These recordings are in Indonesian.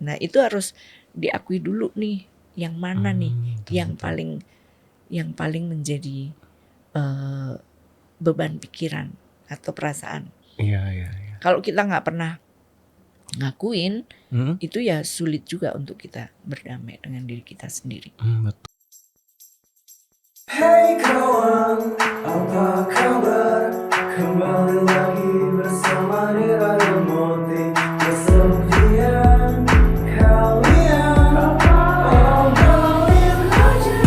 Nah itu harus diakui dulu nih, yang mana nih yang paling menjadi beban pikiran atau perasaan. Iya. Kalau kita nggak pernah ngakuin, itu ya sulit juga untuk kita berdamai dengan diri kita sendiri. Betul. Hey kawan, apa kabar? Kembali lagi bersama Niraya Moti. Kesepian kalian, obrolin aja.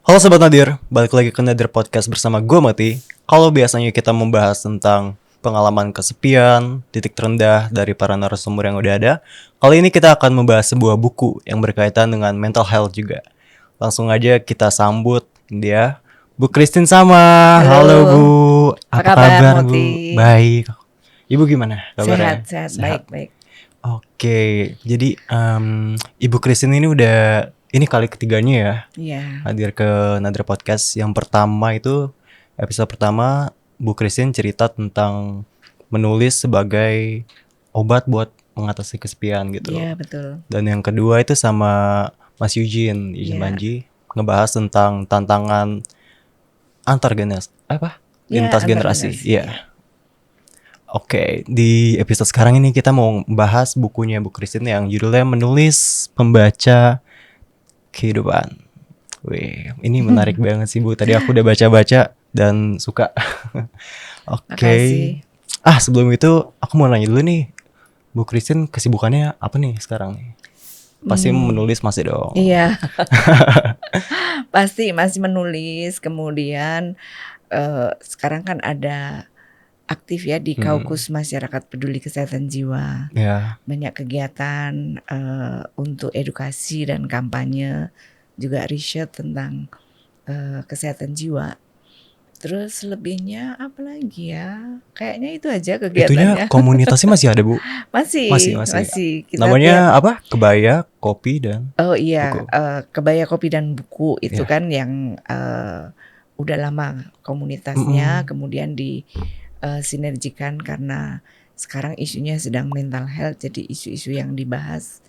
Halo Sobat Nadir, balik lagi ke Nadir Podcast bersama gue Mati. Kalau biasanya kita membahas tentang pengalaman kesepian, titik terendah dari para narasumber yang udah ada, kali ini kita akan membahas sebuah buku yang berkaitan dengan mental health juga. Langsung aja kita sambut dia, Bu Christine Sama. Halo Bu, apa kabar Bu? Moti? Baik. Ibu gimana kabarnya? Sehat, baik. Oke, jadi Ibu Christine ini udah ini kali ketiganya ya hadir ke Nadir Podcast. Yang pertama itu episode pertama Bu Christine cerita tentang menulis sebagai obat buat mengatasi kesepian gitu. Iya betul. Dan yang kedua itu sama Mas Eugene Banji ngebahas tentang tantangan lintas generasi. Iya. Oke, di episode sekarang ini kita mau bahas bukunya Bu Christine yang judulnya Menulis Pembaca Kehidupan. Wih, ini menarik banget sih Bu. Tadi aku udah baca-baca dan suka. Oke. Sebelum itu aku mau nanya dulu nih, Bu Christine kesibukannya apa nih sekarang nih? Pasti menulis masih dong. Iya. Pasti masih menulis. Kemudian sekarang kan ada aktif ya di Kaukus Masyarakat Peduli Kesehatan Jiwa. Banyak kegiatan untuk edukasi dan kampanye, juga riset tentang kesehatan jiwa. Terus lebihnya apa lagi ya? Kayaknya itu aja kegiatannya. Itunya komunitasnya masih ada Bu? Masih. Kita namanya apa? Kebaya, Kopi dan buku. Kebaya, Kopi dan Buku itu kan yang udah lama komunitasnya, kemudian di sinergikan karena sekarang isunya sedang mental health, jadi isu-isu yang dibahas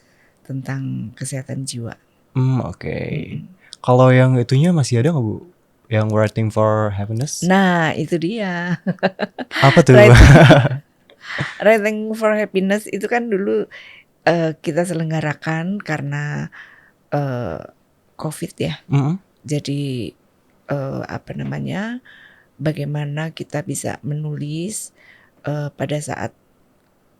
tentang kesehatan jiwa. Oke. Kalau yang itunya masih ada nggak Bu? Yang Writing for Happiness? Nah itu dia. Apa tuh? Writing for Happiness itu kan dulu kita selenggarakan karena COVID ya. Jadi bagaimana kita bisa menulis pada saat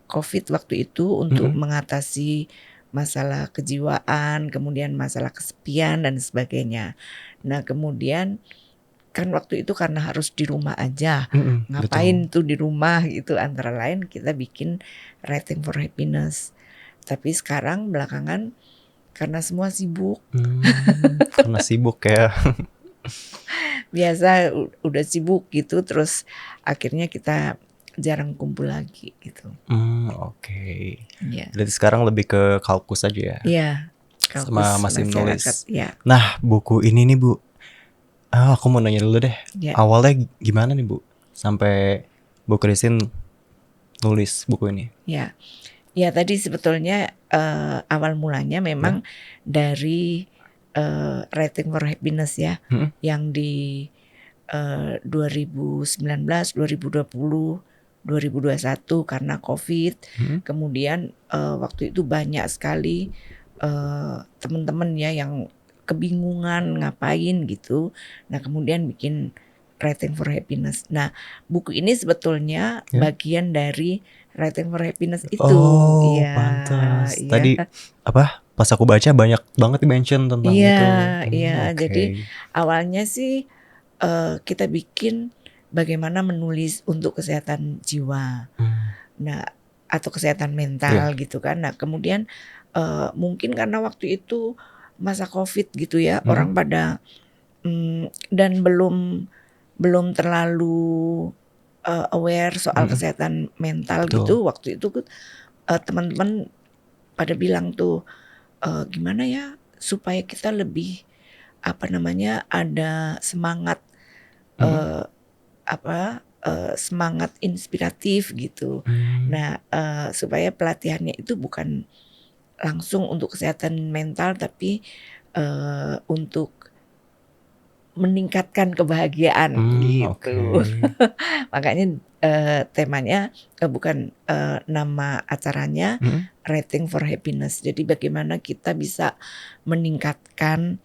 COVID waktu itu untuk mengatasi masalah kejiwaan, kemudian masalah kesepian dan sebagainya. Nah kemudian kan waktu itu karena harus di rumah aja, ngapain tuh di rumah gitu, antara lain kita bikin Writing for Happiness. Tapi sekarang belakangan karena semua sibuk. Karena sibuk ya. Biasa udah sibuk gitu, terus akhirnya kita jarang kumpul lagi gitu. Oke. Berarti sekarang lebih ke Kaukus aja ya? Iya. Sama masih menulis. Ya. Nah buku ini nih Bu, aku mau nanya dulu deh. Awalnya gimana nih Bu sampai Bu Christine nulis buku ini? Ya tadi sebetulnya awal mulanya memang dari Writing for Happiness ya, yang di 2019, 2020, 2021 karena COVID. Kemudian waktu itu banyak sekali teman-teman ya yang kebingungan ngapain gitu. Nah kemudian bikin Writing for Happiness. Nah buku ini sebetulnya bagian dari Writing for Happiness itu. Pantas. Tadi pas aku baca banyak banget mention tentang itu. Iya. Jadi awalnya sih kita bikin bagaimana menulis untuk kesehatan jiwa, nah atau kesehatan mental gitu kan. Nah kemudian mungkin karena waktu itu masa COVID gitu ya, orang pada dan belum terlalu aware soal kesehatan mental gitu. Waktu itu teman-teman pada bilang tuh gimana ya supaya kita lebih ada semangat semangat inspiratif gitu. Nah, supaya pelatihannya itu bukan langsung untuk kesehatan mental, tapi untuk meningkatkan kebahagiaan gitu. Oke. Makanya temanya bukan nama acaranya Writing for Happiness. Jadi bagaimana kita bisa meningkatkan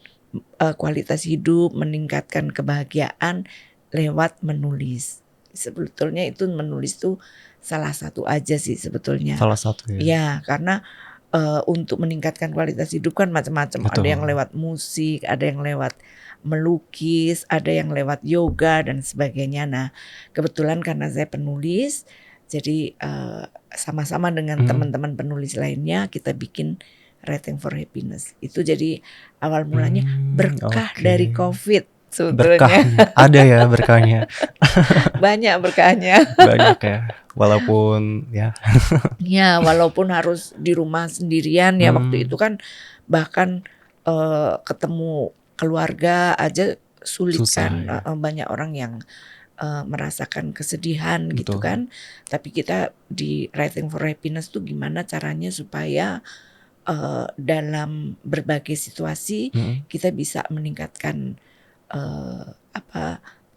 kualitas hidup, meningkatkan kebahagiaan lewat menulis. Sebetulnya itu menulis tuh salah satu aja sih sebetulnya. Salah satu ya. Ya, karena untuk meningkatkan kualitas hidup kan macam-macam. Ada Betul. yang lewat musik, ada yang lewat melukis, ada yang lewat yoga dan sebagainya. Nah, kebetulan karena saya penulis, jadi sama-sama dengan teman-teman penulis lainnya kita bikin Writing for Happiness. Itu jadi awal mulanya berkah Oke. dari COVID sebetulnya. Berkahnya ada ya berkahnya. Banyak berkahnya. Banyak ya. Walaupun ya. Ya, walaupun harus di rumah sendirian ya waktu itu kan bahkan ketemu keluarga aja sulit Susah, kan. ya. Banyak orang yang merasakan kesedihan gitu Betul. kan. Tapi kita di Writing for Happiness tuh gimana caranya supaya dalam berbagai situasi kita bisa meningkatkan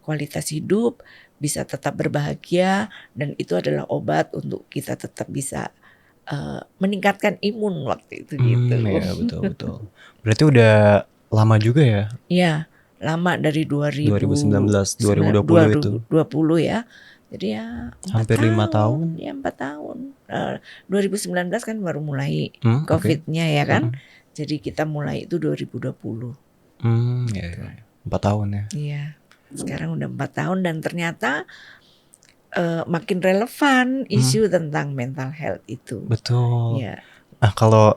kualitas hidup, bisa tetap berbahagia, dan itu adalah obat untuk kita tetap bisa meningkatkan imun waktu itu gitu. Ya betul. Berarti udah lama juga ya? Iya, lama dari 2019, 2020 itu. 2020 ya. Jadi ya Hampir 5 tahun. Ya 4 tahun. 2019 kan baru mulai Oke. COVID-nya ya kan. Jadi kita mulai itu 2020. Ya. 4 tahun ya. Iya. Sekarang udah 4 tahun dan ternyata makin relevan isu tentang mental health itu. Betul. Ya. Nah kalau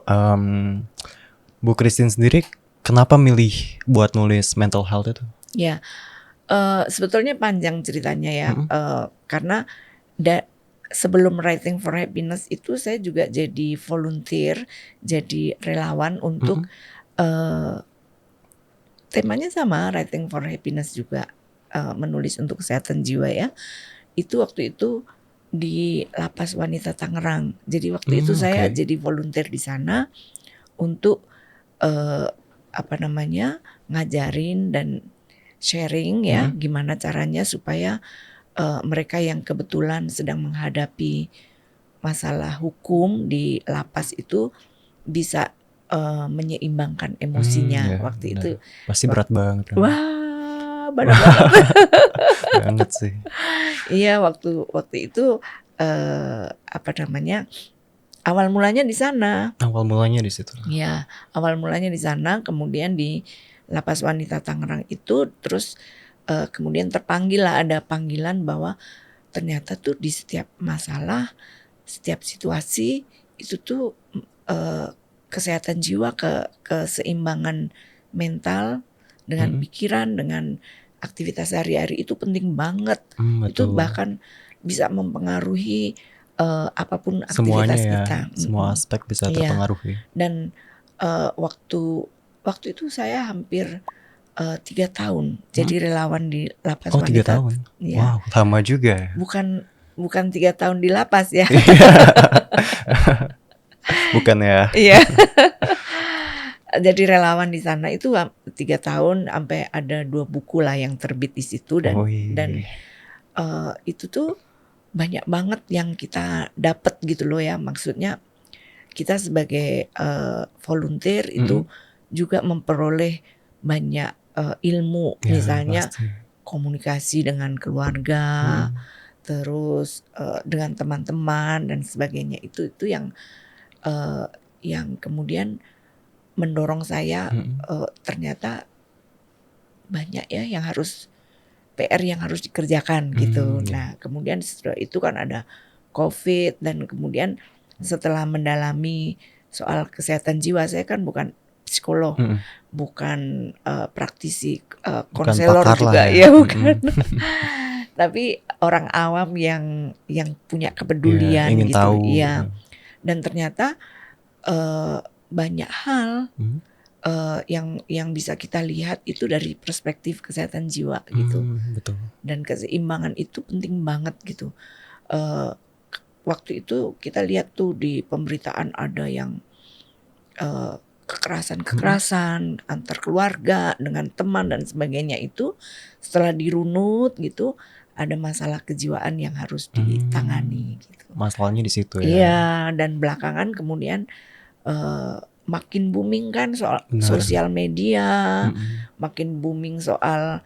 Bu Christine sendiri kenapa milih buat nulis mental health itu? Ya, sebetulnya panjang ceritanya ya, karena sebelum Writing for Happiness itu saya juga jadi volunteer, jadi relawan untuk temanya sama, Writing for Happiness juga, menulis untuk kesehatan jiwa ya. Itu waktu itu di Lapas Wanita Tangerang. Jadi waktu itu saya jadi volunteer di sana untuk ngajarin dan sharing ya gimana caranya supaya mereka yang kebetulan sedang menghadapi masalah hukum di lapas itu bisa menyeimbangkan emosinya waktu itu. Pasti berat banget kan? Wah, berat banget. Banget sih. Iya, waktu itu awal mulanya di sana. Awal mulanya di situ. Iya, awal mulanya di sana, kemudian di Lapas Wanita Tangerang itu terus kemudian ada panggilan bahwa ternyata tuh di setiap masalah, setiap situasi itu tuh kesehatan jiwa, keseimbangan mental dengan pikiran, dengan aktivitas sehari-hari itu penting banget. Itu bahkan bisa mempengaruhi apapun aktivitas kita. Semua aspek bisa terpengaruhi. Dan waktu itu saya hampir 3 tahun jadi relawan di Lapas Wanita. 3 tahun? Ya. Wow, lama juga. Bukan 3 tahun di lapas ya. Bukan ya. Iya. Jadi relawan di sana itu 3 tahun sampai ada 2 buku lah yang terbit di situ dan itu tuh banyak banget yang kita dapat gitu loh ya. Maksudnya kita sebagai volunteer itu juga memperoleh banyak ilmu, misalnya komunikasi dengan keluarga, terus dengan teman-teman dan sebagainya. Itu yang kemudian mendorong saya ternyata banyak ya yang PR yang harus dikerjakan gitu. Nah kemudian setelah itu kan ada COVID dan kemudian setelah mendalami soal kesehatan jiwa, saya kan bukan psikolog, bukan praktisi konselor juga ya bukan. Tapi orang awam yang punya kepedulian ingin gitu. Tahu. Iya. Dan ternyata banyak hal yang bisa kita lihat itu dari perspektif kesehatan jiwa gitu. Betul. Dan keseimbangan itu penting banget gitu. Waktu itu kita lihat tuh di pemberitaan ada yang kekerasan antar keluarga dengan teman dan sebagainya, itu setelah dirunut gitu ada masalah kejiwaan yang harus ditangani gitu. Masalahnya di situ ya. Iya, dan belakangan kemudian makin booming kan soal Benar. sosial media, makin booming soal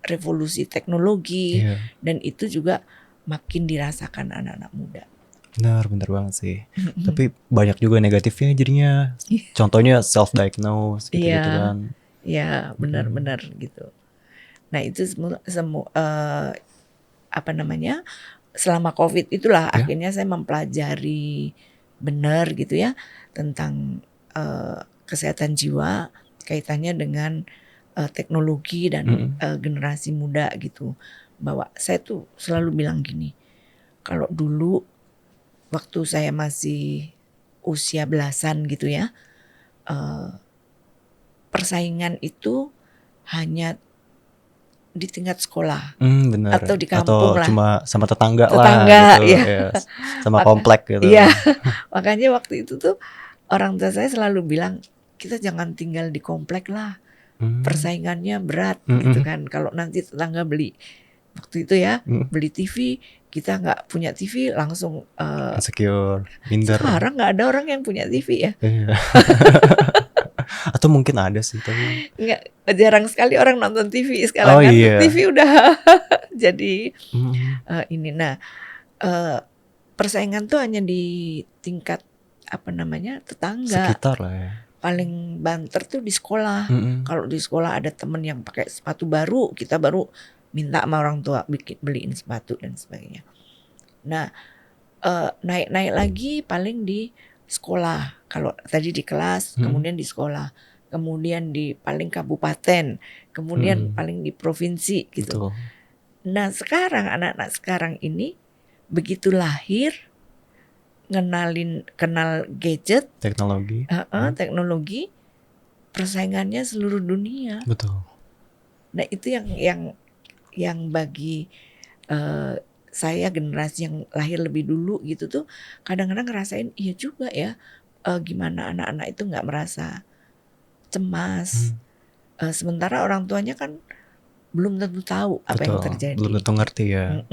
revolusi teknologi, Iya. dan itu juga makin dirasakan anak-anak muda. Benar banget sih. Tapi banyak juga negatifnya jadinya. Contohnya self-diagnose gitu, Iya. kan. Ya, benar-benar gitu. Nah, itu selama COVID itulah akhirnya saya mempelajari benar gitu ya tentang kesehatan jiwa, kaitannya dengan teknologi dan generasi muda gitu. Bahwa saya tuh selalu bilang gini, kalau dulu waktu saya masih usia belasan gitu ya, persaingan itu hanya di tingkat sekolah, Benar. atau di kampung atau lah, cuma sama tetangga Tetangga, lah gitu. iya. Ya. Sama komplek gitu. Iya, makanya waktu itu tuh orang tua saya selalu bilang, kita jangan tinggal di komplek lah, persaingannya berat gitu kan. Kalau nanti tetangga beli, waktu itu ya, beli TV, kita nggak punya TV langsung insecure, minder. Sekarang nggak ada orang yang punya TV ya. Iya. Atau mungkin ada sih, tapi Nggak, jarang sekali orang nonton TV sekarang. Oh, kan iya. TV udah jadi ini. Nah, persaingan tuh hanya di tingkat tetangga. sekitar lah ya. Paling banter tuh di sekolah. Kalau di sekolah ada temen yang pakai sepatu baru, kita baru minta sama orang tua beliin sepatu dan sebagainya. Nah, naik-naik lagi paling di sekolah. Kalau tadi di kelas, kemudian di sekolah, kemudian di paling kabupaten, kemudian paling di provinsi gitu. Betul. Nah, sekarang anak-anak sekarang ini begitu lahir kenal gadget, Teknologi. teknologi, persaingannya seluruh dunia. Betul. Nah, itu yang bagi saya generasi yang lahir lebih dulu gitu tuh kadang-kadang ngerasain iya juga ya, gimana anak-anak itu nggak merasa cemas, sementara orang tuanya kan belum tentu tahu apa yang terjadi, belum tentu ngerti ya.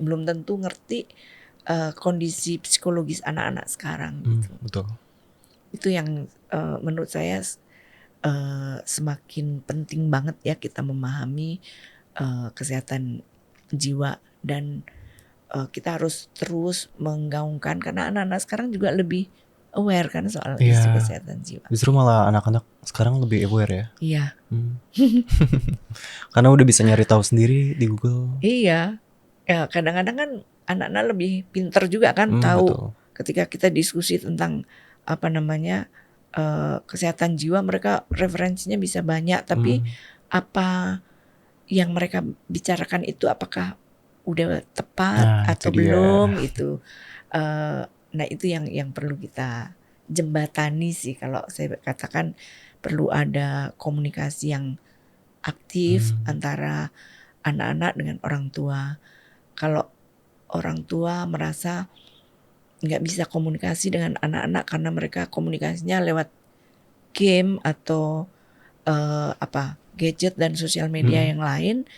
Belum tentu ngerti kondisi psikologis anak-anak sekarang gitu. Betul. Itu yang menurut saya semakin penting banget ya kita memahami kesehatan jiwa, dan kita harus terus menggaungkan karena anak-anak sekarang juga lebih aware kan soal isu kesehatan jiwa. Justru malah anak-anak sekarang lebih aware ya. Iya. Karena udah bisa nyari tahu sendiri di Google. Iya. Ya, kadang-kadang kan anak-anak lebih pinter juga kan tahu. Betul. Ketika kita diskusi tentang kesehatan jiwa, mereka referensinya bisa banyak, tapi apa yang mereka bicarakan itu apakah udah tepat atau belum itu. Nah, itu yang perlu kita jembatani sih, kalau saya katakan perlu ada komunikasi yang aktif antara anak-anak dengan orang tua. Kalau orang tua merasa nggak bisa komunikasi dengan anak-anak karena mereka komunikasinya lewat game atau gadget dan sosial media yang lain,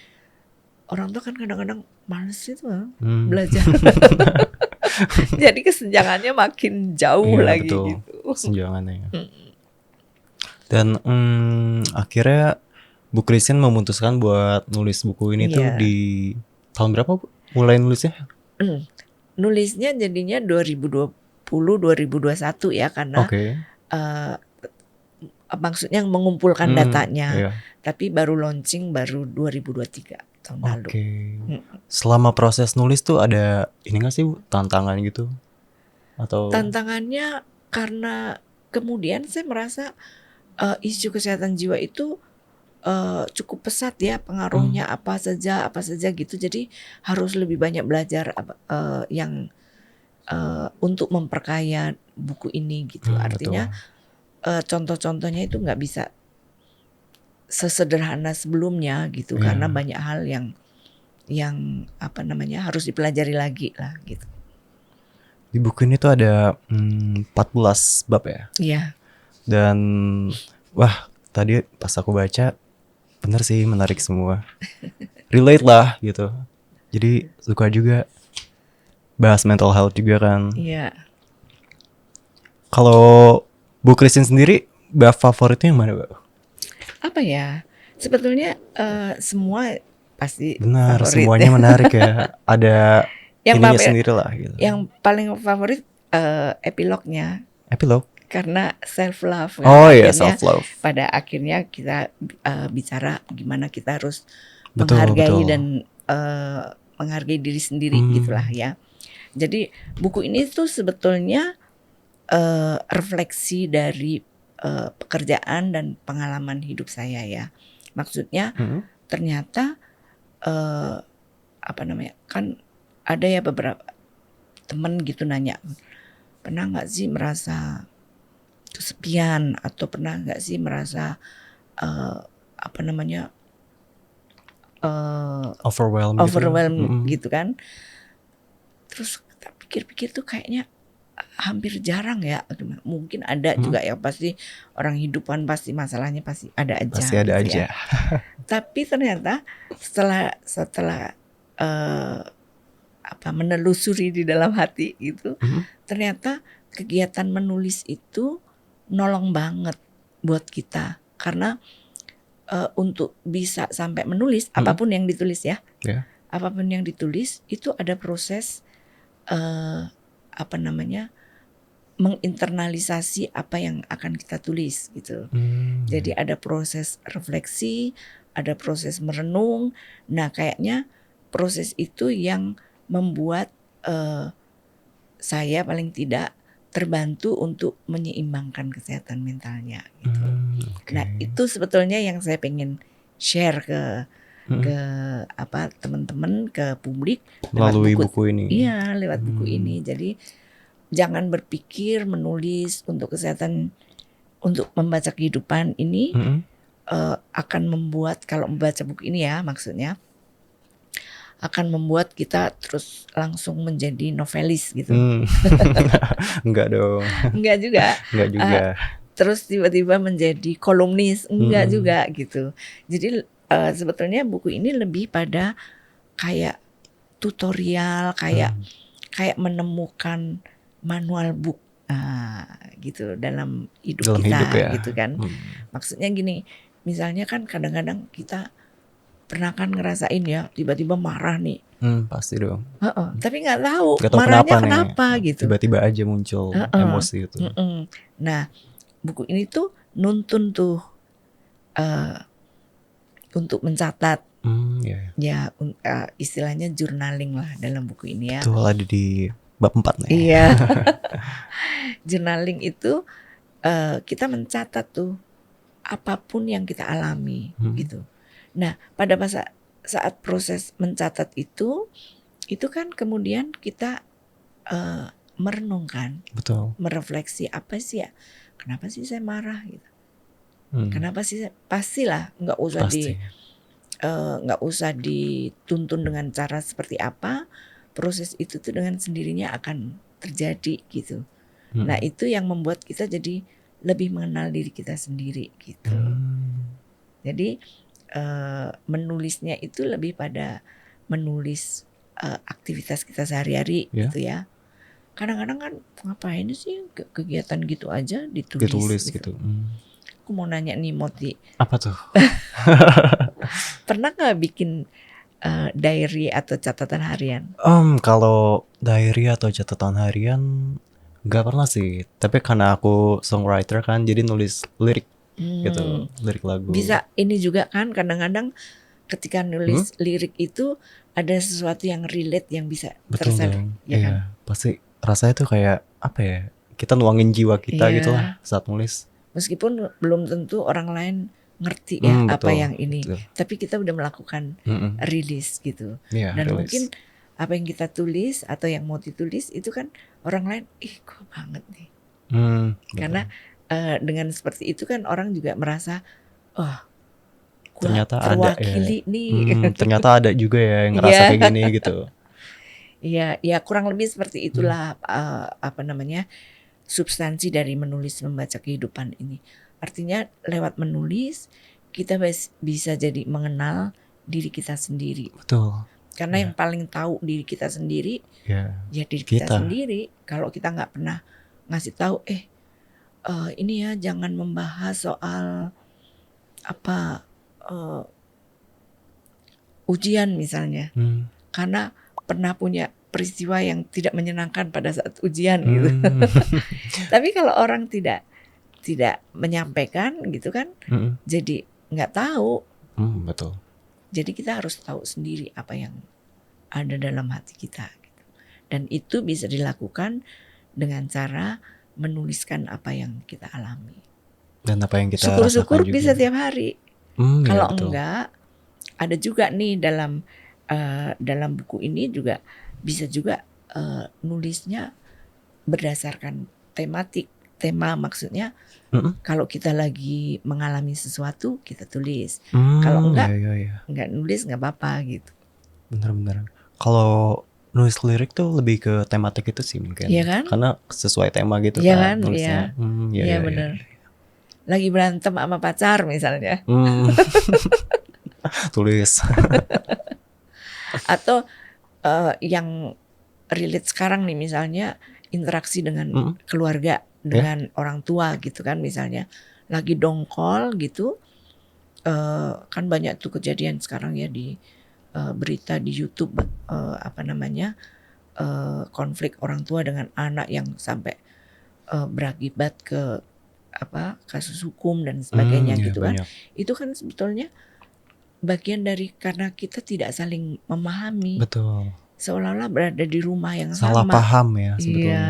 orang tua kan kadang-kadang males itu belajar. Jadi kesenjangannya makin jauh lagi betul. gitu. Kesenjangannya. Dan akhirnya Bu Christine memutuskan buat nulis buku ini tuh di tahun berapa Bu? Mulai nulisnya? Nulisnya jadinya 2020-2021 ya, karena maksudnya mengumpulkan datanya. Iya. Tapi baru launching baru 2023 tahun lalu. Selama proses nulis tuh ada ini nggak sih Bu, tantangan gitu? Atau tantangannya karena kemudian saya merasa isu kesehatan jiwa itu cukup pesat ya pengaruhnya, apa saja gitu. Jadi harus lebih banyak belajar yang untuk memperkaya buku ini gitu. Artinya contoh-contohnya itu nggak bisa sesederhana sebelumnya gitu, karena banyak hal yang apa namanya harus dipelajari lagi lah gitu. Di buku ini tuh ada 14 bab ya. Iya. Dan wah, tadi pas aku baca bener sih, menarik semua. Relate lah gitu. Jadi suka juga bahas mental health juga kan. Iya. Kalau Bu Christine sendiri, bab favoritnya yang mana, Bu? Apa ya? Sebetulnya semua pasti Benar, favorit. semuanya menarik ya. Ada Yang ininya favorit- sendiri lah gitu. Yang paling favorit epilognya, Epilog. karena self love. Oh iya, self love. Pada akhirnya kita bicara gimana kita harus Betul, menghargai betul. dan menghargai diri sendiri gitulah ya. Jadi buku ini tuh sebetulnya refleksi dari pekerjaan dan pengalaman hidup saya ya. Maksudnya ternyata apa namanya, kan ada ya beberapa temen gitu nanya, pernah nggak sih merasa kesepian, atau pernah nggak sih merasa apa namanya overwhelmed gitu kan. Terus kita pikir-pikir tuh kayaknya hampir jarang ya. Mungkin ada juga ya, pasti orang hidupan pasti masalahnya pasti ada aja. Pasti ada gitu aja. ya. Tapi ternyata setelah menelusuri di dalam hati gitu, ternyata kegiatan menulis itu nolong banget buat kita, karena untuk bisa sampai menulis apapun yang ditulis ya, apapun yang ditulis itu ada proses apa namanya menginternalisasi apa yang akan kita tulis gitu. Jadi ada proses refleksi, ada proses merenung. Nah kayaknya proses itu yang membuat saya paling tidak terbantu untuk menyeimbangkan kesehatan mentalnya gitu. Nah itu sebetulnya yang saya pengen share ke teman-teman, ke publik melalui buku ini. Iya, lewat buku ini. Jadi jangan berpikir menulis untuk kesehatan, untuk membaca kehidupan ini akan membuat, kalau membaca buku ini ya maksudnya, akan membuat kita terus langsung menjadi novelis gitu. Enggak dong. Enggak juga. Enggak juga. Terus tiba-tiba menjadi kolumnis, enggak juga gitu. Jadi sebetulnya buku ini lebih pada kayak tutorial, kayak menemukan manual book gitu dalam hidup kita ya. gitu kan. Maksudnya gini, misalnya kan kadang-kadang kita pernah kan ngerasain ya, tiba-tiba marah nih. Pasti dong. Tapi nggak tahu tahu marahnya kenapa gitu. Tiba-tiba aja muncul emosi itu. Nah, buku ini tuh nuntun tuh untuk mencatat. Ya istilahnya journaling lah dalam buku ini ya. Itu ada di bab 4 nih. Iya. Journaling itu kita mencatat tuh apapun yang kita alami gitu. Nah, pada saat proses mencatat itu kan kemudian kita merenungkan, merefleksi apa sih ya, kenapa sih saya marah gitu, kenapa sih pastilah nggak usah dituntun dengan cara seperti apa, proses itu tuh dengan sendirinya akan terjadi gitu. Nah itu yang membuat kita jadi lebih mengenal diri kita sendiri gitu. Jadi menulisnya itu lebih pada menulis aktivitas kita sehari-hari gitu ya. Kadang-kadang kan ngapain sih kegiatan gitu aja ditulis gitu. Aku mau nanya nih Moti. Apa tuh? Pernah gak bikin diary atau catatan harian? Kalau diary atau catatan harian gak pernah sih. Tapi karena aku songwriter kan, jadi nulis lirik gitu, lirik lagu. Bisa ini juga kan, kadang-kadang ketika nulis lirik itu ada sesuatu yang relate yang bisa tersadar. Ya kan? Pasti rasanya tuh kayak apa ya, kita nuangin jiwa kita gitu lah saat nulis. Meskipun belum tentu orang lain ngerti ya apa yang ini, tapi kita udah melakukan rilis gitu. Dan mungkin apa yang kita tulis atau yang mau ditulis itu kan orang lain kok banget nih. Karena dengan seperti itu kan orang juga merasa, oh, gua Ternyata ada ya. terwakili nih. Ternyata ada juga ya yang ngerasa Iya. kayak gini gitu. Iya, ya kurang lebih seperti itulah apa namanya substansi dari menulis membaca kehidupan ini. Artinya lewat menulis kita bisa jadi mengenal diri kita sendiri. Betul. Karena Ya. yang paling tahu diri kita sendiri Ya. ya diri kita Kita. sendiri. Kalau kita nggak pernah ngasih tahu, ini ya jangan membahas soal apa ujian misalnya, karena pernah punya peristiwa yang tidak menyenangkan pada saat ujian gitu. Tapi kalau orang tidak menyampaikan gitu kan, jadi nggak tahu. Betul. Jadi kita harus tahu sendiri apa yang ada dalam hati kita. Gitu. Dan itu bisa dilakukan dengan cara menuliskan apa yang kita alami. Dan apa yang kita Syukur-syukur rasakan juga. bisa tiap hari. Ya, Kalau betul. enggak, ada juga nih dalam buku ini juga bisa juga nulisnya berdasarkan tema maksudnya. Kalau kita lagi mengalami sesuatu kita tulis. Kalau enggak, enggak nulis nggak apa-apa gitu. Bener-bener. Kalau nulis lirik tuh lebih ke tematik itu sih mungkin. Iya kan? Karena sesuai tema gitu Iya kan kan? nulisnya. Iya bener. Lagi berantem sama pacar misalnya. Tulis. Atau yang relate sekarang nih misalnya interaksi dengan keluarga, dengan orang tua gitu kan misalnya. Lagi dongkol gitu. Kan banyak tuh kejadian sekarang ya di berita di YouTube konflik orang tua dengan anak yang sampai berakibat ke kasus hukum dan sebagainya gitu kan. Banyak. Itu kan sebetulnya bagian dari karena kita tidak saling memahami. Betul. Seolah-olah berada di rumah yang Salah sama. paham ya sebetulnya. Iya.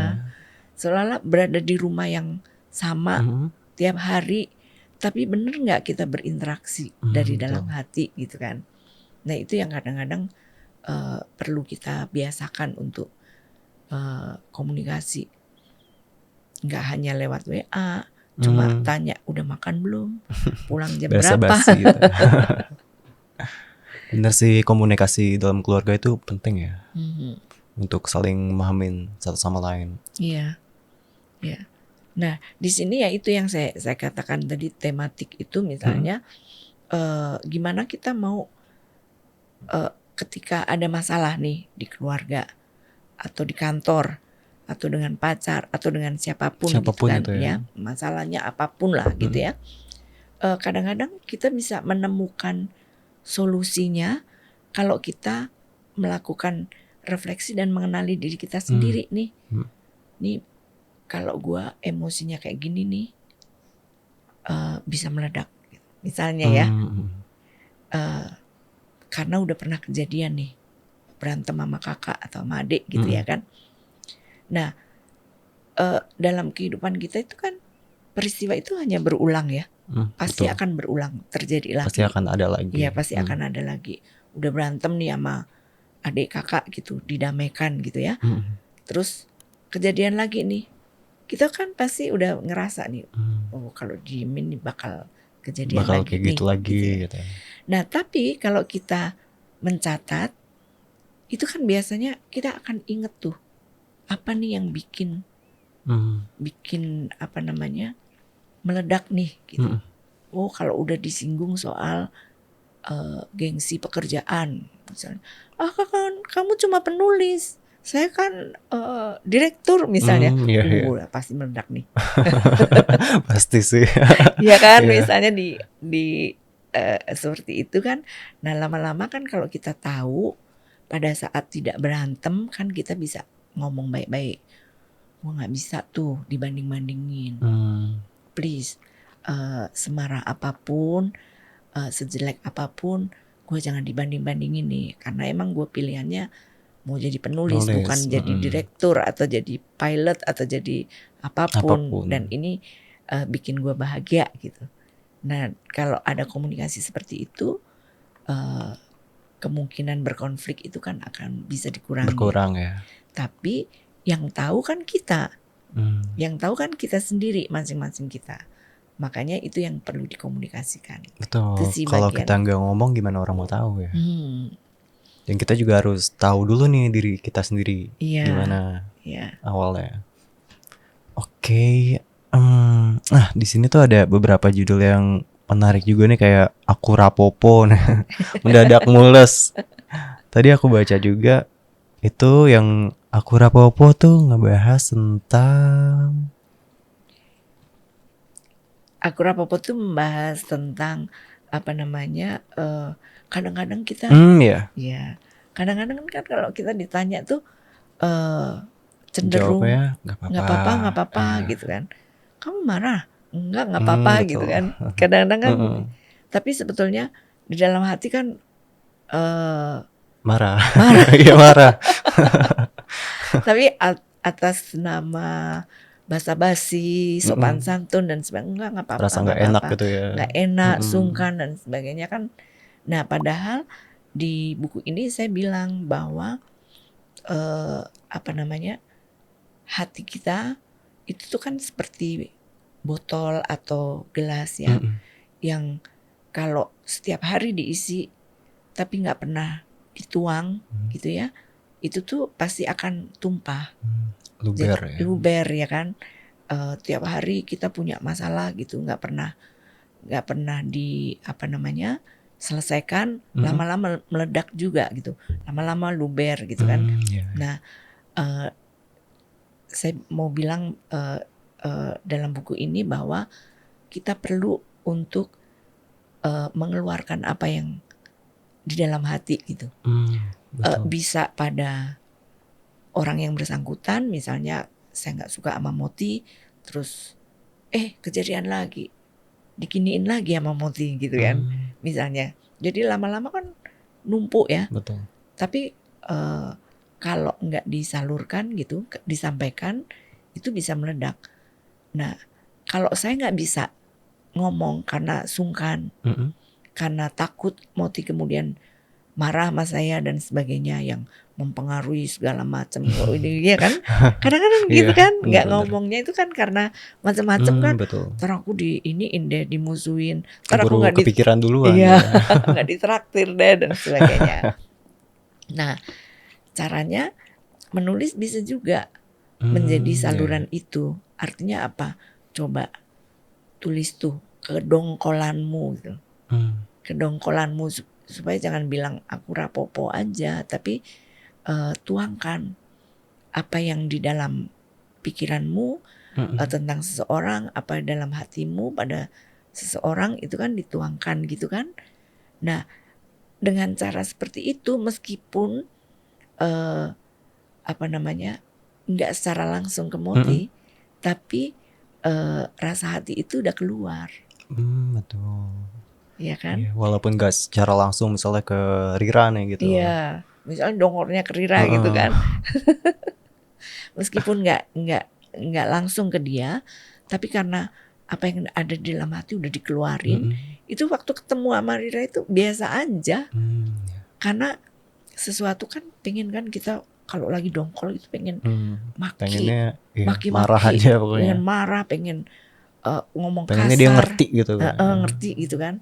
Seolah-olah berada di rumah yang sama tiap hari. Tapi benar nggak kita berinteraksi dari dalam hati gitu kan. Nah itu yang kadang-kadang perlu kita biasakan untuk komunikasi. Nggak hanya lewat WA, cuma tanya udah makan belum, pulang jam berapa. Basa-basi gitu. Bener sih, komunikasi dalam keluarga itu penting ya. Untuk saling memahamin satu sama lain. Iya. Ya. Nah, di sini ya itu yang saya katakan tadi tematik itu misalnya gimana kita mau ketika ada masalah nih di keluarga atau di kantor atau dengan pacar atau dengan siapapun gitu kan itu ya. Masalahnya apapun lah gitu ya. Kadang-kadang kita bisa menemukan solusinya kalau kita melakukan refleksi dan mengenali diri kita sendiri nih. Nih kalau gue emosinya kayak gini nih bisa meledak misalnya ya. Karena udah pernah kejadian nih berantem sama kakak atau sama adik gitu ya kan. Nah dalam kehidupan kita itu kan peristiwa itu hanya berulang ya. Pasti betul. akan berulang terjadi lagi. Pasti akan ada lagi. Iya pasti akan ada lagi. Udah berantem nih sama adik kakak gitu, didamaikan gitu ya. Terus kejadian lagi nih, kita kan pasti udah ngerasa nih, oh kalau diemin nih bakal kejadian bakal lagi kayak nih, gitu lagi gitu ya. Nah tapi kalau kita mencatat, itu kan biasanya kita akan inget tuh apa nih yang bikin meledak nih gitu. Oh kalau udah disinggung soal gengsi pekerjaan misalnya, kan kamu cuma penulis, saya kan direktur misalnya, iya. Pasti meledak nih. Pasti sih. Ya kan misalnya di seperti itu kan. Nah lama-lama kan kalau kita tahu pada saat tidak berantem kan kita bisa ngomong baik-baik. Gua nggak bisa tuh dibanding-bandingin. Please, semarah apapun, sejelek apapun, gue jangan dibanding-bandingin nih. Karena emang gue pilihannya mau jadi penulis, bukan jadi direktur atau jadi pilot atau jadi apapun. Dan ini bikin gue bahagia gitu. Nah, kalau ada komunikasi seperti itu, kemungkinan berkonflik itu kan akan bisa dikurangi. Berkurang ya. Tapi yang tahu kan kita. Yang tahu kan kita sendiri masing-masing kita. Makanya itu yang perlu dikomunikasikan. Betul. Itu sih Kalau bagian. kita nggak ngomong gimana orang mau tahu ya? Hmm, Dan kita juga harus tahu dulu nih diri kita sendiri Iya. gimana ya. awalnya. Oke. Nah di sini tuh ada beberapa judul yang menarik juga nih kayak Aku Rapopo, nah, Mendadak Mules. Tadi aku baca juga itu yang Aku Rapopo tuh ngebahas tentang Aku Rapopo tuh membahas tentang apa namanya? Kadang-kadang kita, ya ya, kadang-kadang kan kalau kita ditanya tuh cenderung jawabnya nggak apa-apa gitu kan. Kamu marah? Nggak apa-apa gitu betul. kan. Kadang-kadang kan, Mm-mm. tapi sebetulnya di dalam hati kan Marah. marah. Iya marah. Tapi atas nama basa-basi, sopan santun dan sebagainya, nggak apa-apa. Rasa nggak enak gitu ya. Nggak enak, sungkan dan sebagainya kan. Nah, padahal di buku ini saya bilang bahwa apa namanya, hati kita itu tuh kan seperti botol atau gelas ya, yang kalau setiap hari diisi tapi nggak pernah dituang gitu ya, itu tuh pasti akan tumpah. Luber ya. Luber ya kan. Tiap hari kita punya masalah gitu, nggak pernah di apa namanya selesaikan, lama-lama meledak juga gitu, lama-lama luber gitu kan. Iya. Nah, saya mau bilang dalam buku ini bahwa kita perlu untuk mengeluarkan apa yang di dalam hati gitu. Betul. Bisa pada orang yang bersangkutan, misalnya saya nggak suka sama Moti, terus kejadian lagi, dikiniin lagi sama Moti gitu kan, misalnya. Jadi lama-lama kan numpuk ya. Betul. Tapi kalau nggak disalurkan gitu, disampaikan, itu bisa meledak. Nah, kalau saya nggak bisa ngomong karena sungkan, karena takut Moti kemudian marah sama saya dan sebagainya yang mempengaruhi segala macam. Ini ya kan, kadang-kadang gitu kan, nggak ngomongnya itu kan karena macam-macam kan. Betul. Ntar aku deh dimusuhin, ntar aku Baru nggak kepikiran duluan. iya, nggak ditraktir deh dan sebagainya. Nah, caranya menulis bisa juga menjadi saluran itu. Artinya apa? Coba tulis tuh kedongkolanmu gitu. Kedongkolanmu supaya jangan bilang aku rapopo aja, tapi tuangkan apa yang di dalam pikiranmu tentang seseorang, apa dalam hatimu pada seseorang, itu kan dituangkan gitu kan. Nah, dengan cara seperti itu, meskipun apa namanya nggak secara langsung ke Moti, tapi rasa hati itu udah keluar. Betul. Iya kan? Iya, walaupun gak secara langsung misalnya ke Rira nih gitu. Iya, misalnya dongornya ke Rira gitu kan. Meskipun nggak langsung ke dia, tapi karena apa yang ada di dalam hati udah dikeluarin, itu waktu ketemu sama Rira itu biasa aja. Karena sesuatu kan pengen kan kita kalau lagi dongkol itu pengen maki, pengennya maki, marah aja pokoknya. Pengen marah, pengen ngomong pengennya kasar. Dia ngerti gitu kan. Ngerti gitu kan.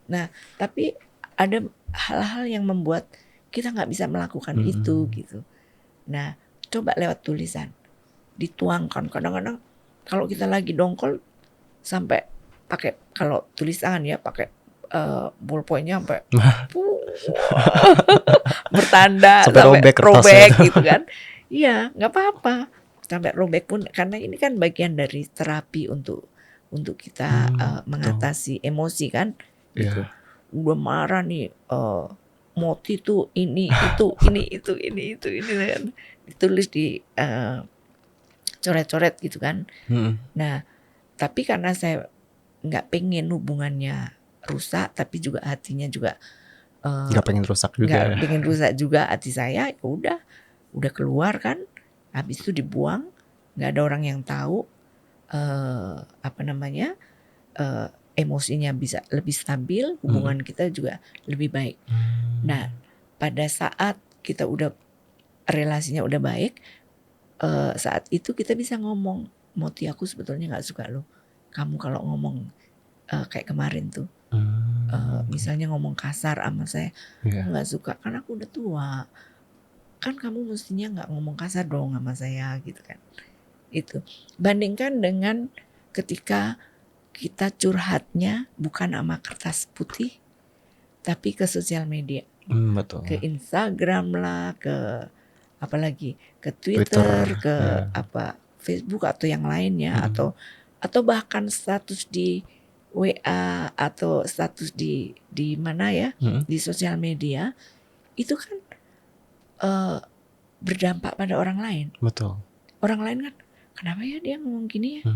Nah, tapi ada hal-hal yang membuat kita nggak bisa melakukan itu gitu. Nah, coba lewat tulisan, dituangkan. Kadang-kadang kalau kita lagi dongkol sampai pakai, kalau tulis tangan ya pakai ballpointnya sampai bertanda, sampai robek gitu kan. Iya, nggak apa-apa sampai robek pun, karena ini kan bagian dari terapi untuk kita mengatasi emosi kan. Gitu. Udah marah nih, Moti tuh ini itu kan, ditulis di coret-coret gitu kan. Nah, tapi karena saya nggak pengen hubungannya rusak, tapi juga hatinya juga nggak pengen rusak juga. Nggak pengen rusak juga hati saya, udah keluar kan, habis itu dibuang, nggak ada orang yang tahu, apa namanya, emosinya bisa lebih stabil, hubungan kita juga lebih baik. Nah, pada saat kita udah relasinya udah baik, saat itu kita bisa ngomong, Moti aku sebetulnya nggak suka loh kamu kalau ngomong kayak kemarin tuh, misalnya ngomong kasar sama saya, Iya. aku nggak suka karena aku udah tua, kan kamu mestinya nggak ngomong kasar dong sama saya gitu kan. Itu bandingkan dengan ketika kita curhatnya bukan sama kertas putih tapi ke sosial media, Betul. ke Instagram lah, ke apalagi ke Twitter, ke ya. Facebook atau yang lainnya, atau bahkan status di WA atau status di mana ya, di sosial media itu kan berdampak pada orang lain. Betul. Orang lain kan, kenapa ya dia ngomong gini ya?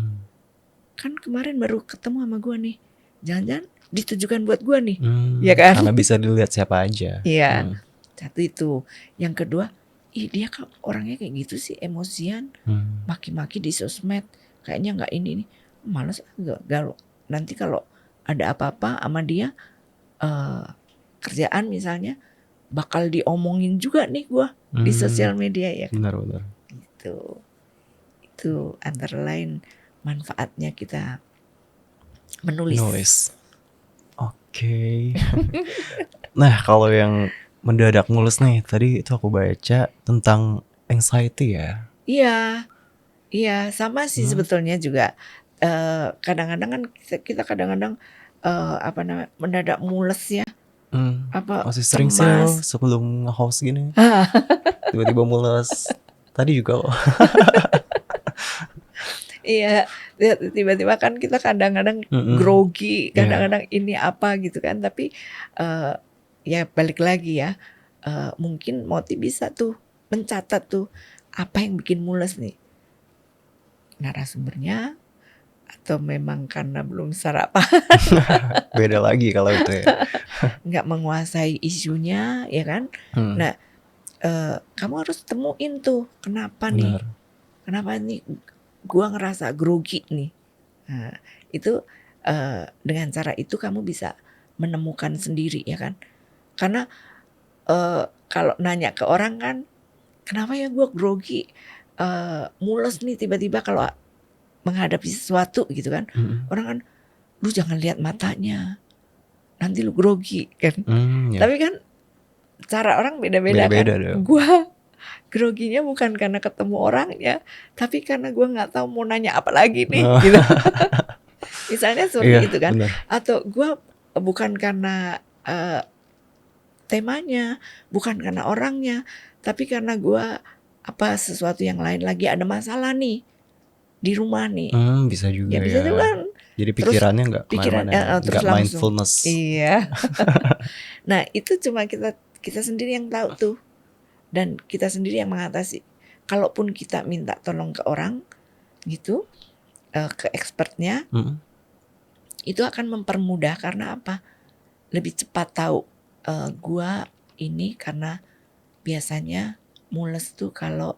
Kan kemarin baru ketemu sama gue nih, jangan-jangan ditujukan buat gue nih, ya kan? Karena bisa dilihat siapa aja. Iya, satu itu. Yang kedua, dia kan orangnya kayak gitu sih, emosian, maki-maki di sosmed, kayaknya nggak ini nih, malas galau. Nanti kalau ada apa-apa sama dia, kerjaan misalnya, bakal diomongin juga nih gue di sosial media ya. Benar-benar. Itu antara lain manfaatnya kita menulis. Oke. Nah, kalau yang mendadak mulus nih, tadi itu aku baca tentang anxiety ya. Iya, sama sih sebetulnya juga. Kadang-kadang kan kita kadang-kadang mendadak mules ya. Masih sering sih sebelum nge-host gini. Tiba-tiba mules. Tadi juga kok. Iya, tiba-tiba kan kita kadang-kadang grogi, kadang-kadang ini apa gitu kan. Tapi ya balik lagi ya, mungkin Moti bisa tuh mencatat tuh apa yang bikin mules nih, narasumbernya atau memang karena belum sarapan. Beda lagi kalau itu ya. Nggak menguasai isunya ya kan. Nah, kamu harus temuin tuh kenapa nih gua ngerasa grogi nih. Nah, itu dengan cara itu kamu bisa menemukan sendiri ya kan. Karena kalau nanya ke orang kan, kenapa ya gua grogi, mules nih tiba-tiba kalau menghadapi sesuatu gitu kan. Orang kan, lu jangan lihat matanya, nanti lu grogi kan. Tapi kan cara orang beda-beda kan. Gua groginya bukan karena ketemu orangnya, tapi karena gue nggak tahu mau nanya apa lagi nih, gitu. Misalnya seperti itu kan. Bener. Atau gue bukan karena temanya, bukan karena orangnya, tapi karena gue sesuatu yang lain lagi ada masalah nih di rumah nih. Bisa juga ya. Bisa juga. Jadi pikirannya nggak kemana-mana, nggak mindfulness. Iya. Nah itu cuma kita sendiri yang tahu tuh. Dan kita sendiri yang mengatasi. Kalaupun kita minta tolong ke orang gitu, ke expertnya, itu akan mempermudah karena apa? Lebih cepat tahu. Gua ini karena biasanya mules tuh kalau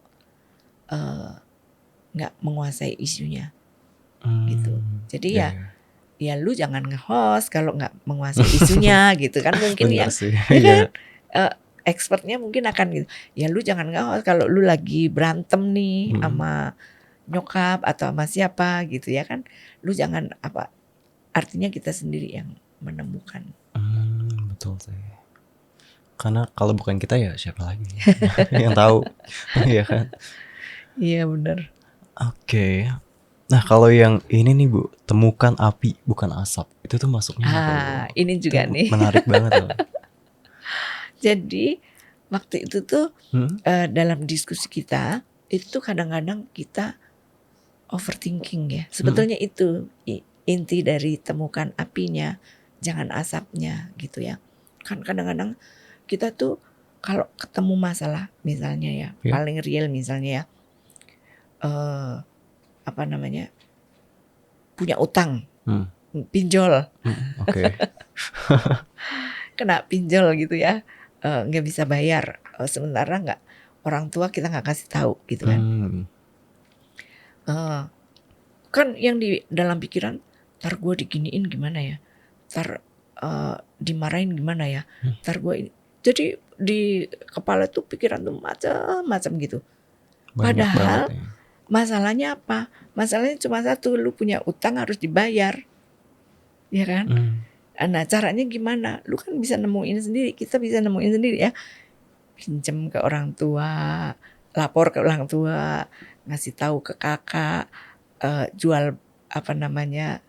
nggak menguasai isunya, gitu. Jadi ya lu jangan nge-host kalau nggak menguasai isunya, gitu kan mungkin ya. Kan? Expertnya mungkin akan gitu. Ya lu jangan nge-host kalau lu lagi berantem nih sama nyokap atau sama siapa gitu ya kan. Lu jangan artinya kita sendiri yang menemukan. Betul sih. Karena kalau bukan kita ya siapa lagi yang tahu. Iya kan? Iya benar. Oke. Nah kalau yang ini nih Bu, temukan api bukan asap. Itu tuh masuknya ini juga nih. Menarik banget loh. Jadi waktu itu tuh dalam diskusi kita itu kadang-kadang kita overthinking ya. Sebetulnya itu inti dari temukan apinya, jangan asapnya gitu ya. Kan kadang-kadang kita tuh kalau ketemu masalah misalnya ya, paling real misalnya ya, punya utang, pinjol, kena pinjol gitu ya. Nggak bisa bayar, sementara nggak, orang tua kita nggak kasih tahu gitu kan. Kan yang di dalam pikiran, ntar gue diginiin gimana ya, ntar dimarahin gimana ya, ntar gue ini. Jadi di kepala tuh pikiran tuh macam-macam gitu. Banyak Padahal banget ya. masalahnya apa? Masalahnya cuma satu, lu punya utang harus dibayar, ya kan? Nah caranya gimana? Lu kan bisa nemuin sendiri, kita bisa nemuin sendiri ya. Pinjem ke orang tua, lapor ke orang tua, ngasih tahu ke kakak, jual apa namanya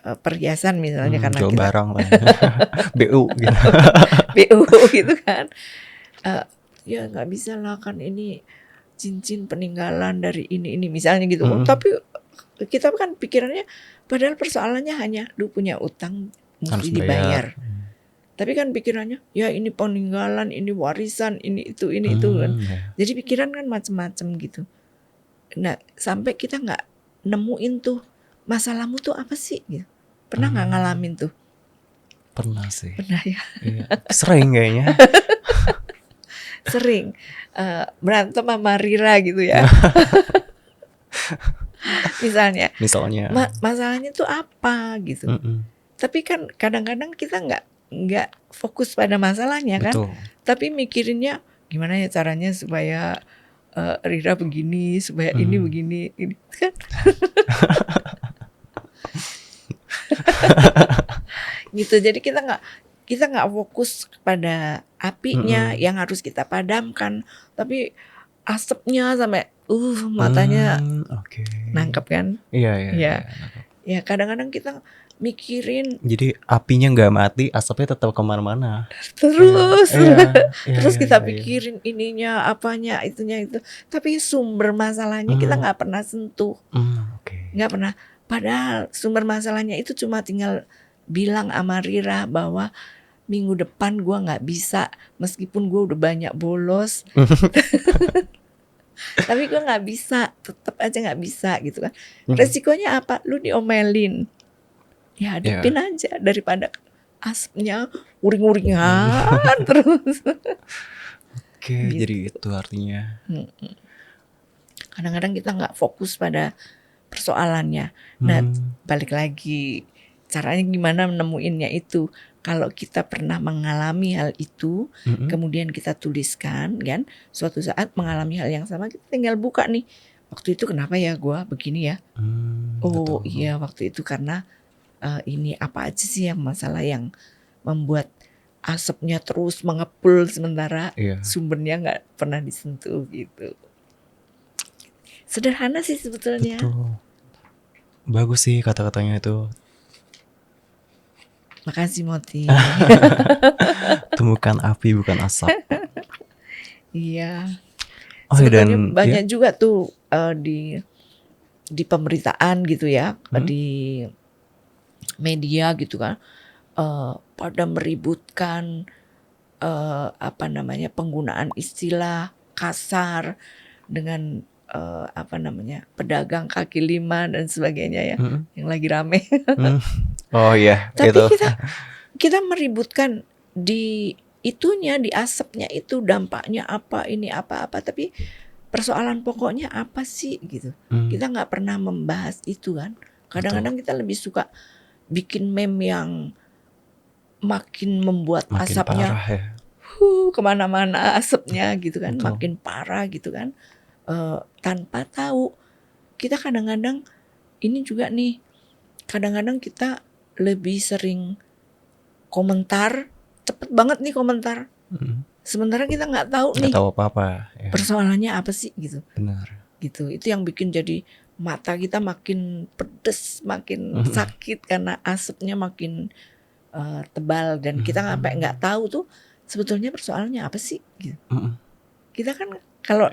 perhiasan misalnya karena Jual kita barang lah ya. BU gitu. BU gitu kan. Ya nggak bisa lah kan ini cincin peninggalan dari ini misalnya gitu. Tapi kita kan pikirannya padahal persoalannya hanya lu punya utang Harus mesti dibayar. bayar. Tapi kan pikirannya ya ini peninggalan, ini warisan, ini itu kan. Ya. Jadi pikiran kan macam-macam gitu. Nah sampai kita nggak nemuin tuh masalahmu tuh apa sih gitu. Pernah nggak ngalamin tuh? Pernah sih. Pernah ya. Iya. Sering kayaknya. Sering berantem sama Rira gitu ya. Misalnya masalahnya tuh apa gitu. Tapi kan kadang-kadang kita nggak fokus pada masalahnya kan. Betul. Tapi mikirinnya gimana ya caranya supaya Rira begini, supaya ini begini, ini kan. Gitu. Jadi kita nggak fokus pada apinya yang harus kita padamkan, tapi asapnya sampai matanya nangkep kan? Iya. Ya kadang-kadang kita mikirin. Jadi apinya nggak mati, asapnya tetap kemana-mana. Terus, terus kita iya. pikirin ininya, apanya, itunya itu. Tapi sumber masalahnya kita nggak pernah sentuh, nggak pernah. Padahal sumber masalahnya itu cuma tinggal bilang sama Rira bahwa minggu depan gue nggak bisa, meskipun gue udah banyak bolos, tapi gue nggak bisa, tetap aja nggak bisa gitu kan. Resikonya apa? Lu diomelin, ya hadapin aja daripada asapnya uring-uringan terus. Gitu. Jadi itu artinya. Kadang-kadang kita nggak fokus pada persoalannya. Nah, balik lagi. Caranya gimana menemuinnya itu? Kalau kita pernah mengalami hal itu, kemudian kita tuliskan kan, suatu saat mengalami hal yang sama, kita tinggal buka nih. Waktu itu kenapa ya gue begini ya? Betul. Iya waktu itu karena ini apa aja sih yang masalah yang membuat asapnya terus mengepul sementara sumbernya nggak pernah disentuh gitu. Sederhana sih sebetulnya. Betul. Bagus sih kata-katanya itu. Makasih Moti. Temukan api bukan asap. Iya. Sebetulnya banyak juga tuh di pemberitaan gitu ya, di media gitu kan, pada meributkan penggunaan istilah kasar dengan pedagang kaki lima dan sebagainya ya, yang lagi rame. Oh iya. Tapi itu. kita meributkan di itunya, di asapnya itu dampaknya apa, ini apa-apa, tapi persoalan pokoknya apa sih gitu. Kita nggak pernah membahas itu kan. Kadang-kadang kita lebih suka bikin meme yang makin membuat makin asapnya parah ya. Kemana-mana asapnya gitu kan. Betul. Makin parah gitu kan. Tanpa tahu kita kadang-kadang ini juga nih, kadang-kadang kita lebih sering komentar, cepet banget nih komentar. Sementara kita nggak tahu nih apa-apa ya. Persoalannya apa sih gitu. Benar. Gitu. Itu yang bikin jadi mata kita makin pedes, makin sakit karena asapnya makin tebal dan kita nggak tahu tuh sebetulnya persoalannya apa sih gitu. Kita kan kalau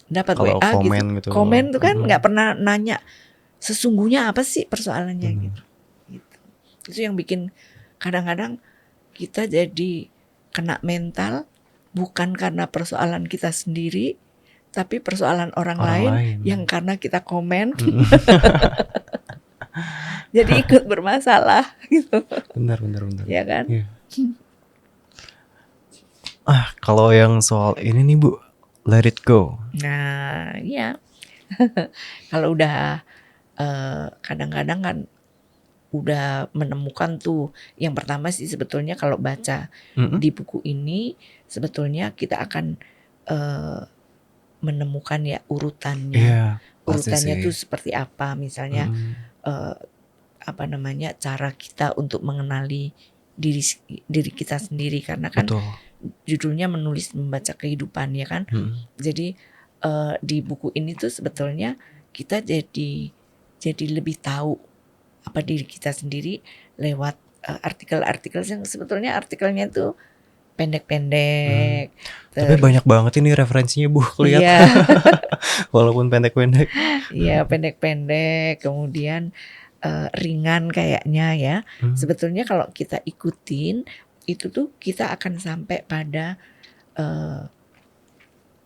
dapat WA gitu, komen tuh kan nggak pernah nanya sesungguhnya apa sih persoalannya gitu. Itu yang bikin kadang-kadang kita jadi kena mental, bukan karena persoalan kita sendiri, tapi persoalan orang lain yang karena kita komen. Jadi ikut bermasalah gitu. Benar. Ya kan? Ya. Kalau yang soal ini nih Bu, let it go. Nah, iya. Kalau udah kadang-kadang kan udah menemukan tuh, yang pertama sih sebetulnya kalau baca di buku ini sebetulnya kita akan menemukan ya urutannya. Iya, pasti Urutannya sih. tuh seperti apa, misalnya eh, cara kita untuk mengenali diri kita sendiri, karena kan Betul. judulnya menulis membaca kehidupan ya kan. Jadi di buku ini tuh sebetulnya kita jadi lebih tahu apa diri kita sendiri lewat artikel-artikel yang sebetulnya artikelnya tuh pendek-pendek. Tapi banyak banget ini referensinya Bu, lihat. Iya. Walaupun pendek-pendek. Iya, pendek-pendek, kemudian ringan kayaknya ya. Sebetulnya kalau kita ikutin itu tuh kita akan sampai pada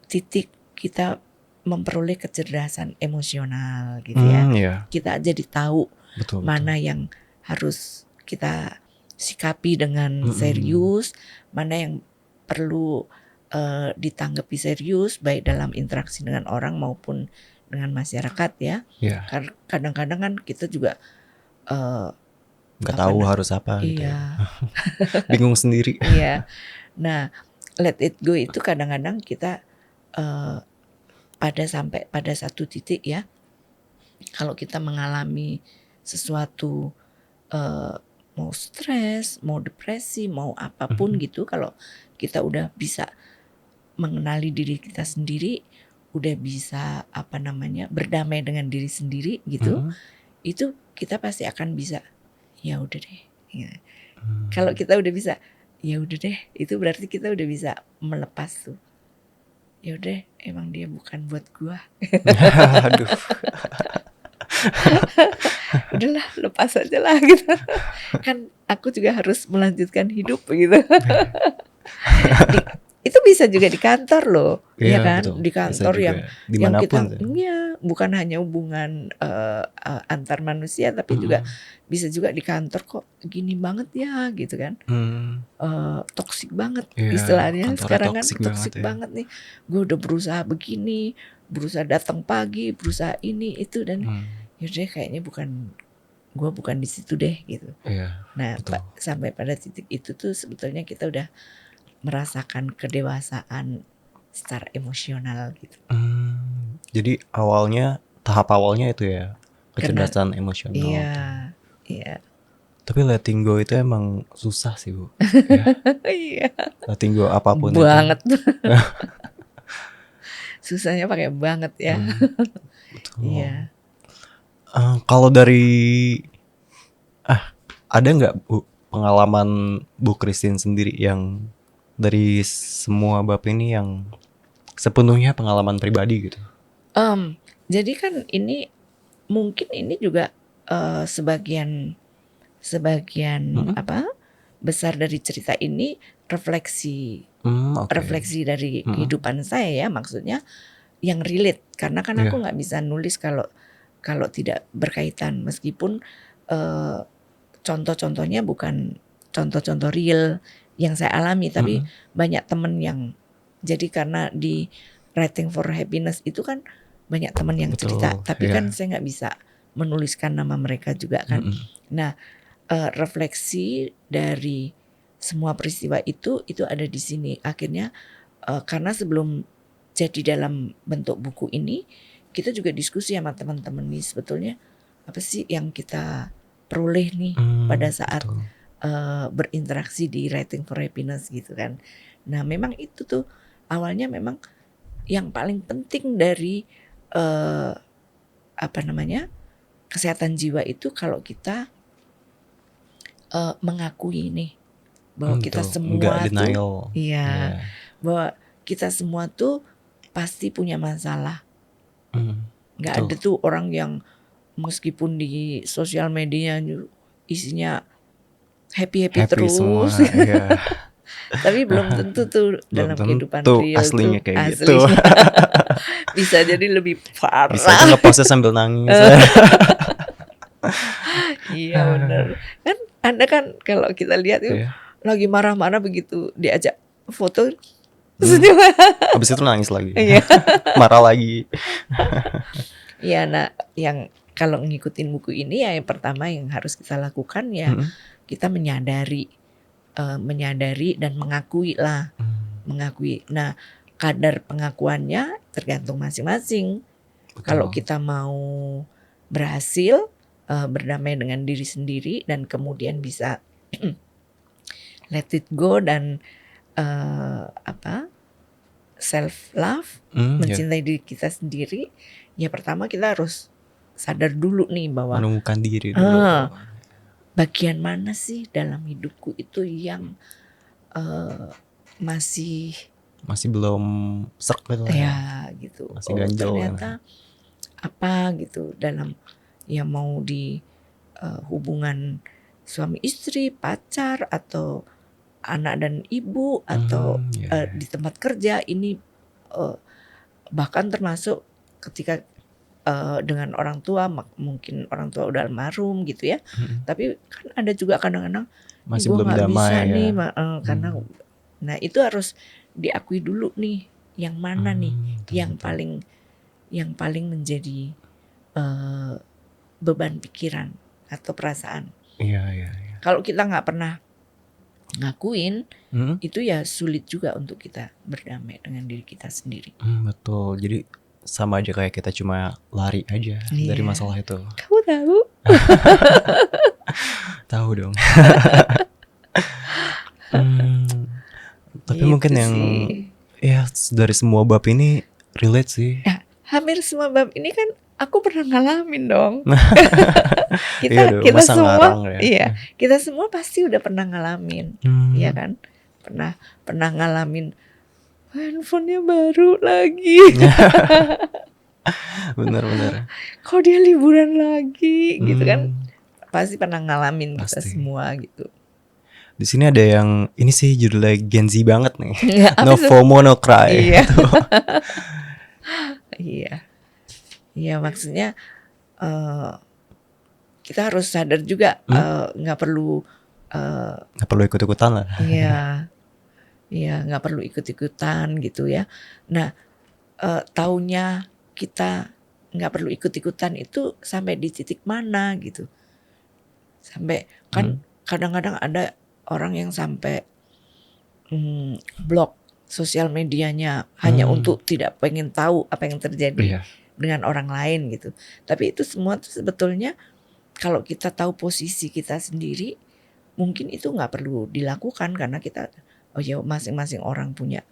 titik kita memperoleh kecerdasan emosional gitu ya. Iya. Kita jadi tahu Betul, mana yang harus kita sikapi dengan serius, mana yang perlu ditanggapi serius baik dalam interaksi dengan orang maupun dengan masyarakat ya. Iya. Kadang-kadang kan kita juga Nggak tahu harus apa gitu. iya. Bingung sendiri. Iya. Nah, let it go itu kadang-kadang kita sampai pada satu titik ya. Kalau kita mengalami sesuatu mau stres, mau depresi, mau apapun gitu, kalau kita udah bisa mengenali diri kita sendiri, udah bisa berdamai dengan diri sendiri gitu, itu kita pasti akan bisa ya udah deh. Ya. Kalau kita udah bisa ya udah deh, itu berarti kita udah bisa melepas tuh. Ya udah, emang dia bukan buat gua. Aduh. Udahlah, lepas aja lah gitu. Kan aku juga harus melanjutkan hidup gitu. Itu bisa juga di kantor loh, ya kan? Betul. Di kantor yang dimanapun kita bukan hanya hubungan antar manusia, tapi juga bisa juga di kantor kok gini banget ya gitu kan. Toksik banget istilahnya sekarang kan, toksik banget nih. Gue udah berusaha begini, berusaha datang pagi, berusaha ini itu, dan yaudah kayaknya gue bukan di situ deh gitu. Nah sampai pada titik itu tuh sebetulnya kita udah merasakan kedewasaan secara emosional gitu. Jadi tahap awalnya itu ya kecerdasan emosional. Iya. Tapi letting go itu emang susah sih Bu. Iya. Letting go apapun banget. itu. Susahnya pakai banget ya. Betul. Iya. Kalau dari ada nggak Bu pengalaman Bu Christine sendiri yang dari semua bab ini yang sepenuhnya pengalaman pribadi gitu? Jadi kan ini mungkin ini juga sebagian besar dari cerita ini refleksi dari kehidupan saya ya, maksudnya yang relate, karena kan aku nggak bisa nulis kalau tidak berkaitan, meskipun contoh-contohnya bukan contoh-contoh real yang saya alami, tapi banyak temen yang, jadi karena di Writing for Happiness itu kan banyak temen yang cerita, tapi kan saya nggak bisa menuliskan nama mereka juga kan. Nah, refleksi dari semua peristiwa itu ada di sini. Akhirnya karena sebelum jadi dalam bentuk buku ini, kita juga diskusi sama teman-teman nih, sebetulnya apa sih yang kita peroleh nih pada saat berinteraksi di Writing for Happiness gitu kan. Nah memang itu tuh awalnya memang yang paling penting dari kesehatan jiwa itu kalau kita mengakui nih bahwa kita semua tuh bahwa kita semua tuh pasti punya masalah. Nggak ada tuh orang yang meskipun di sosial media isinya happy terus semua, tapi belum tentu tuh dalam kehidupan real aslinya tuh kayak gitu. Bisa jadi lebih parah. Bisa nge-postnya sambil nangis. Iya benar. Kan Anda kan kalau kita lihat yuk, lagi marah-marah begitu diajak foto habis itu nangis lagi. Marah lagi. Iya, nah yang kalau ngikutin buku ini ya yang pertama yang harus kita lakukan ya kita menyadari dan mengakui lah. Mengakui. Nah, kadar pengakuannya tergantung masing-masing. Betul. Kalau kita mau berhasil berdamai dengan diri sendiri dan kemudian bisa let it go dan self love, Ya, mencintai diri kita sendiri, ya pertama kita harus sadar dulu nih bahwa menemukan diri dulu. bagian mana sih dalam hidupku itu yang masih Masih belum serk gitu lah. ya gitu. Masih ganjel Ternyata apa gitu dalam yang mau di hubungan suami istri, pacar atau anak dan ibu atau Ya. di tempat kerja ini bahkan termasuk ketika dengan orang tua, mungkin orang tua udah almarhum gitu ya. Tapi kan ada juga kadang-kadang Masih gua belum nggak damai bisa ya. nih karena nah itu harus diakui dulu nih yang mana nih yang paling menjadi beban pikiran atau perasaan. Iya. Kalau kita nggak pernah ngakuin itu ya sulit juga untuk kita berdamai dengan diri kita sendiri. Betul. Jadi sama aja kayak kita cuma lari aja dari Iya. masalah itu. Kamu tahu? Tahu dong. Tapi Gitu mungkin yang sih. ya dari semua bab ini relate sih. Nah, hampir semua bab ini kan aku pernah ngalamin dong. Iya dong, kita masa semua, ngarang ya? iya, kita semua pasti udah pernah ngalamin, iya kan? Pernah ngalamin handphonenya baru lagi. Bener. Kok dia liburan lagi gitu kan? Hmm. Pasti pernah ngalamin kita Pasti. semua gitu. Di sini ada yang ini sih judulnya Gen Z banget nih. Ya, No apa tuh? FOMO no cry. Iya. Gitu. Iya maksudnya kita harus sadar juga nggak perlu Nggak perlu ikut-ikutan lah. Iya nggak perlu ikut-ikutan gitu ya. Nah taunya kita nggak perlu ikut-ikutan itu sampai di titik mana gitu. Sampai kan kadang-kadang ada orang yang sampai blok sosial medianya hanya untuk tidak pengen tahu apa yang terjadi Iya. dengan orang lain gitu. Tapi itu semua tuh sebetulnya kalau kita tahu posisi kita sendiri, mungkin itu nggak perlu dilakukan karena kita masing-masing orang punya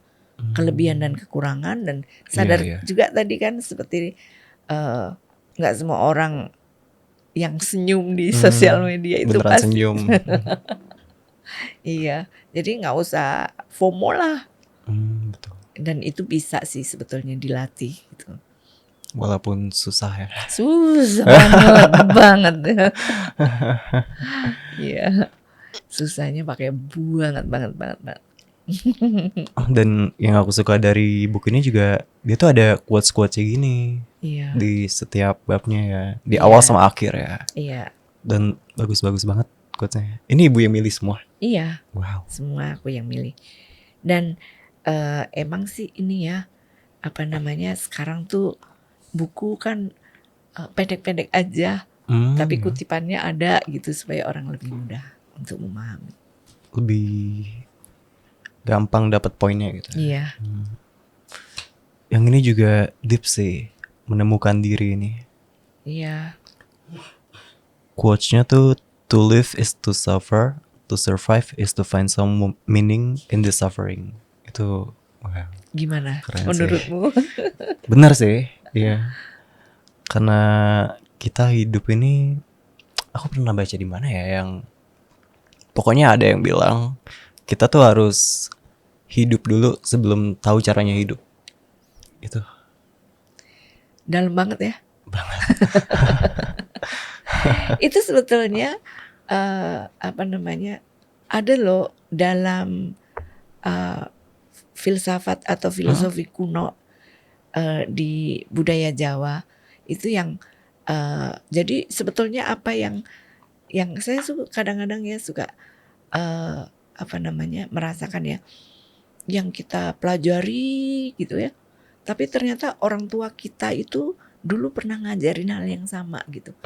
kelebihan dan kekurangan dan sadar Iya. juga tadi kan seperti nggak semua orang yang senyum di sosial media itu Beneran pasti senyum. iya. Jadi nggak usah FOMO lah. Betul. Dan itu bisa sih sebetulnya dilatih gitu. Walaupun susah ya. Susah banget. Iya. Susahnya pakai banget. Dan yang aku suka dari buku ini juga dia tuh ada quotes-quotesnya gini Iya. di setiap babnya ya. Di awal sama akhir ya. Iya. Dan bagus-bagus banget quotesnya. Ini ibu yang milih semua. Iya. Wow. Semua aku yang milih. Dan emang sih ini ya sekarang tuh buku kan pendek-pendek aja. Tapi kutipannya ada gitu supaya orang lebih mudah untuk memahami. Lebih gampang dapat poinnya gitu. Iya. Yang ini juga deep sih, menemukan diri ini. Iya. Quotes-nya tuh, to live is to suffer, to survive is to find some meaning in the suffering. Itu wow. Gimana Keren menurutmu? Benar sih, iya. Karena kita hidup ini, aku pernah baca di mana ya yang pokoknya ada yang bilang kita tuh harus hidup dulu sebelum tahu caranya hidup. Itu Dalam banget ya. Itu sebetulnya ada loh dalam filsafat atau filosofi kuno di budaya Jawa itu yang jadi sebetulnya apa yang saya kadang-kadang ya suka merasakan ya yang kita pelajari gitu ya, tapi ternyata orang tua kita itu dulu pernah ngajarin hal yang sama gitu.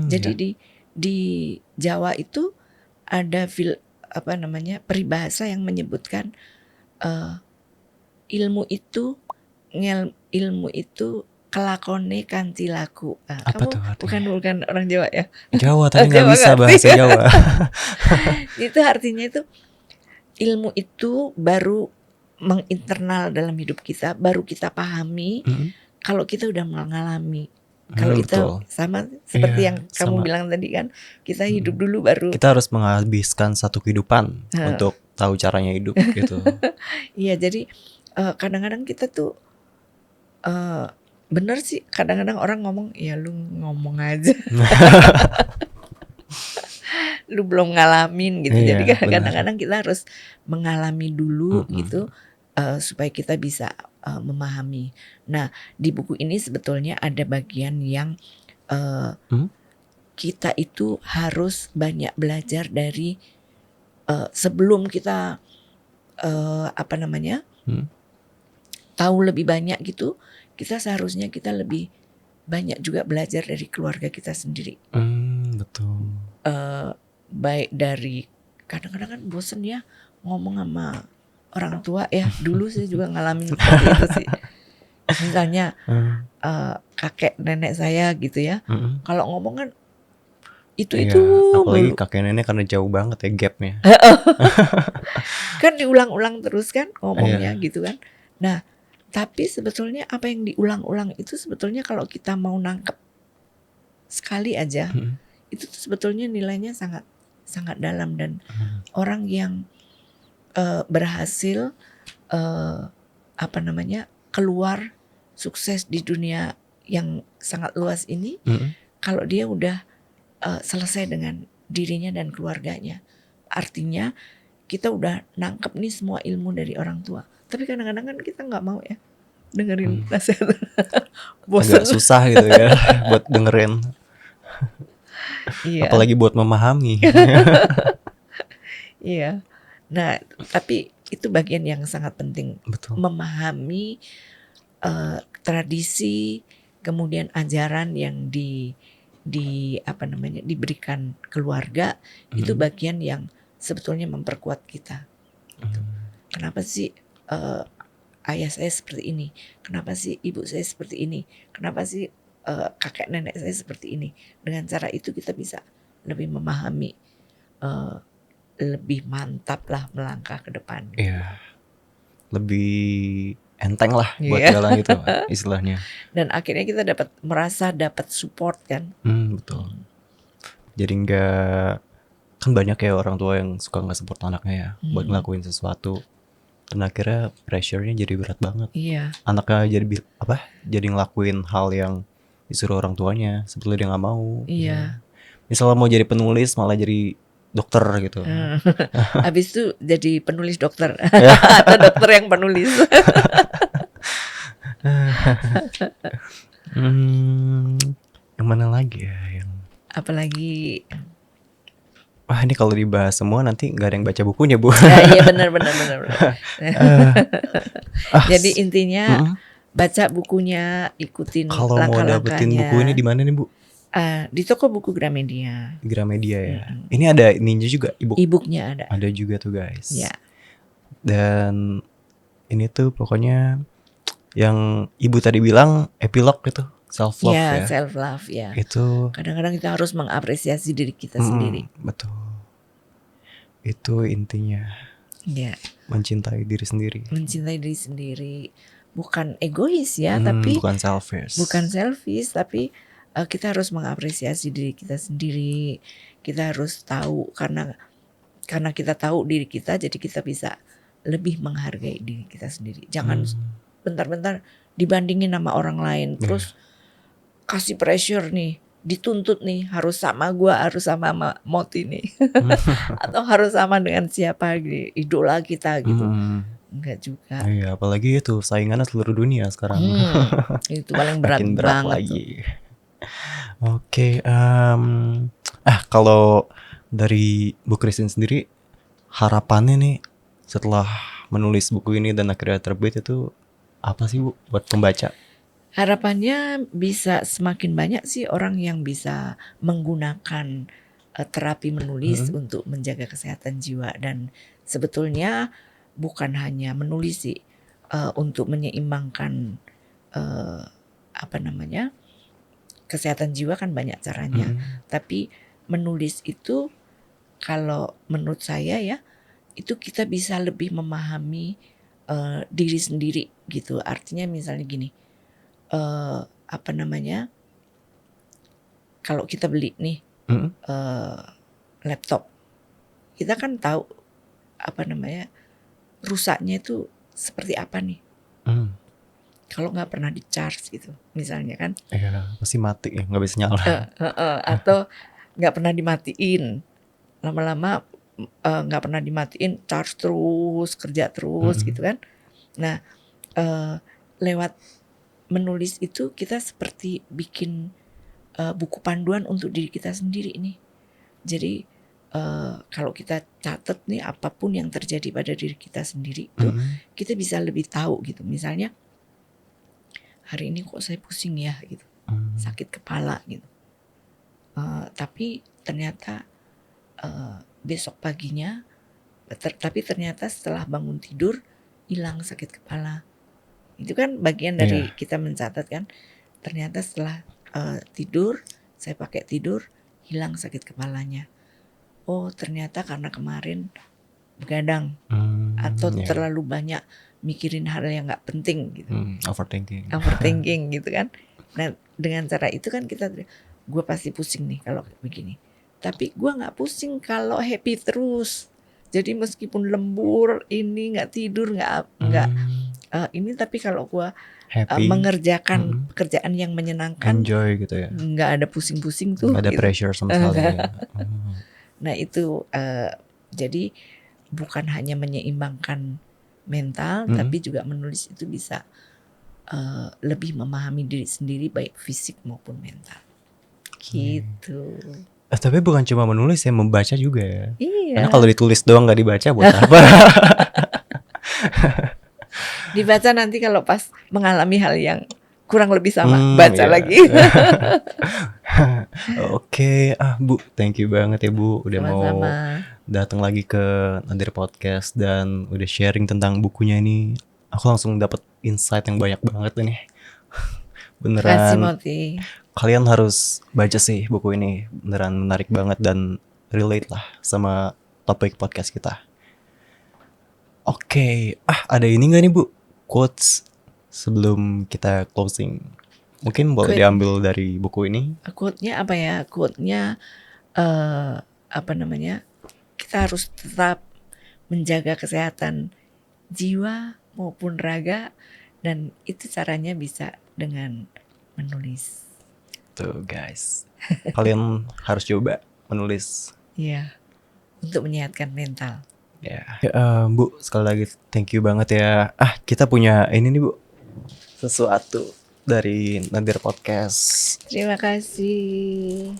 Jadi di Jawa itu ada peribahasa yang menyebutkan ilmu itu ilmu itu kelakone kanthi laku. Apa Kamu tuh artinya? bukan orang Jawa ya? Jawa tapi nggak Jawa bisa ngerti. bahasa Jawa. Itu artinya itu ilmu itu baru menginternal dalam hidup kita, baru kita pahami Mm, kalau kita udah mengalami. Kalau itu betul. sama seperti Iya, yang kamu sama. bilang tadi kan, kita hidup Mm. dulu baru. Kita harus menghabiskan satu kehidupan untuk tahu caranya hidup gitu. Iya, jadi kadang-kadang kita tuh bener sih, kadang-kadang orang ngomong, ya lu ngomong aja, lu belum ngalamin gitu. Iya, Jadi benar. kadang-kadang kita harus mengalami dulu Mm-mm. gitu supaya kita bisa memahami. Nah, di buku ini sebetulnya ada bagian yang kita itu harus banyak belajar dari sebelum kita tahu lebih banyak gitu. Kita seharusnya kita lebih banyak juga belajar dari keluarga kita sendiri. Betul. Baik dari kadang-kadang kan bosen ya ngomong sama orang tua ya. Dulu saya juga ngalamin seperti itu sih. Misalnya kakek nenek saya gitu ya. Kalau ngomong kan itu Iya, apalagi kakek nenek karena jauh banget ya gapnya. Kan diulang-ulang terus kan ngomongnya Iya. gitu kan. Nah, tapi sebetulnya apa yang diulang-ulang itu sebetulnya kalau kita mau nangkep sekali aja, itu tuh sebetulnya nilainya sangat sangat dalam. Dan orang yang berhasil keluar sukses di dunia yang sangat luas ini, kalau dia udah selesai dengan dirinya dan keluarganya, artinya kita udah nangkep nih semua ilmu dari orang tua. Tapi kadang-kadang kan kita nggak mau ya dengerin nasihat. Bosan. Agak susah gitu ya buat dengerin. Iya. Apalagi buat memahami. Iya. Nah, tapi itu bagian yang sangat penting. Betul. Memahami tradisi, kemudian ajaran yang diberikan keluarga, itu bagian yang sebetulnya memperkuat kita. Kenapa sih ayah saya seperti ini? Kenapa sih ibu saya seperti ini? Kenapa sih kakek nenek saya seperti ini? Dengan cara itu kita bisa lebih memahami, lebih mantap lah melangkah ke depan. Iya. Lebih enteng lah buat Iya. jalan gitu istilahnya. Dan akhirnya kita merasa dapat support kan. Betul. Jadi kan banyak ya orang tua yang suka nggak support anaknya ya buat ngelakuin sesuatu, dan akhirnya pressure-nya jadi berat banget. Iya. Anaknya jadi ngelakuin hal yang disuruh orang tuanya sebetulnya dia nggak mau. Iya. Misalnya mau jadi penulis malah jadi dokter gitu. Habis itu jadi penulis dokter atau dokter yang penulis. Yang mana lagi ya yang Apalagi wah ini kalau dibahas semua nanti nggak ada yang baca bukunya Bu. iya benar. Jadi intinya baca bukunya, ikutin Kalau mau dapetin langkah-langkahnya. buku ini di mana nih Bu? Di toko buku Gramedia. Gramedia ya. Ini ada ininya juga ebook. E-booknya ada. Ada juga tuh guys. Ya. Dan ini tuh pokoknya yang ibu tadi bilang epilog gitu, self love Ya, ya. self love ya. Itu Kadang-kadang kita harus mengapresiasi diri kita sendiri. Betul. Itu intinya. Ya. Mencintai diri sendiri. Mencintai diri sendiri, bukan egois ya, tapi bukan selfish. bukan selfish, tapi kita harus mengapresiasi diri kita sendiri. Kita harus tahu karena kita tahu diri kita, jadi kita bisa lebih menghargai diri kita sendiri. Jangan bentar-bentar dibandingin sama orang lain, terus kasih pressure nih, dituntut nih harus sama gua, harus sama Moti nih, atau harus sama dengan siapa idola kita gitu. Enggak juga. Iya, apalagi itu saingannya seluruh dunia sekarang. Itu paling berat Makin berat banget lagi. tuh. Oke, kalau dari Bu Christine sendiri harapannya nih setelah menulis buku ini dan akhirnya terbit itu apa sih Bu buat pembaca? Harapannya bisa semakin banyak sih orang yang bisa menggunakan terapi menulis untuk menjaga kesehatan jiwa. Dan sebetulnya bukan hanya menulis sih, untuk menyeimbangkan kesehatan jiwa kan banyak caranya. Tapi menulis itu kalau menurut saya ya, itu kita bisa lebih memahami diri sendiri gitu. Artinya misalnya gini, kalau kita beli nih laptop, kita kan tahu rusaknya itu seperti apa nih. Kalau nggak pernah di charge gitu, misalnya kan. Iya, pasti mati ya, nggak bisa nyala. Atau nggak pernah dimatiin, lama-lama nggak pernah dimatiin, charge terus, kerja terus gitu kan. Nah, lewat menulis itu kita seperti bikin buku panduan untuk diri kita sendiri nih. Jadi kalau kita catat nih apapun yang terjadi pada diri kita sendiri itu, kita bisa lebih tahu gitu. Misalnya hari ini kok saya pusing ya gitu, sakit kepala gitu. Tapi ternyata besok paginya, tapi ternyata setelah bangun tidur hilang sakit kepala. Itu kan bagian dari kita mencatat kan. Ternyata setelah tidur, saya pakai tidur, hilang sakit kepalanya. Oh ternyata karena kemarin begadang atau terlalu banyak mikirin hal yang nggak penting gitu. Overthinking gitu kan. Nah dengan cara itu kan kita, gue pasti pusing nih kalau begini. Tapi gue nggak pusing kalau happy terus. Jadi meskipun lembur ini nggak tidur nggak ini, tapi kalau gue mengerjakan pekerjaan yang menyenangkan, enjoy gitu ya. Nggak ada pusing-pusing tuh. Nggak ada gitu. pressure sama sekali. Nah itu jadi bukan hanya menyeimbangkan mental, tapi juga menulis itu bisa lebih memahami diri sendiri baik fisik maupun mental. Gitu. Tapi bukan cuma menulis ya, membaca juga ya. Iya. Karena kalau ditulis doang nggak dibaca buat apa? Dibaca nanti kalau pas mengalami hal yang kurang lebih sama, baca lagi. Oke, Bu, thank you banget ya Bu, udah Sama-sama. mau datang lagi ke Nadir Podcast dan udah sharing tentang bukunya ini. Aku langsung dapat insight yang banyak banget nih. Beneran. Moti. Kalian harus baca sih buku ini, beneran menarik banget dan relate lah sama topik podcast kita. Oke, ada ini gak nih Bu, quotes sebelum kita closing? Mungkin boleh diambil dari buku ini. Quote-nya apa ya? Quote-nya kita harus tetap menjaga kesehatan jiwa maupun raga, dan itu caranya bisa dengan menulis. Tuh guys, kalian harus coba menulis. Iya, untuk menyehatkan mental. Ya, Bu, sekali lagi thank you banget ya. Kita punya ini nih Bu, sesuatu dari Nadir Podcast. Terima kasih.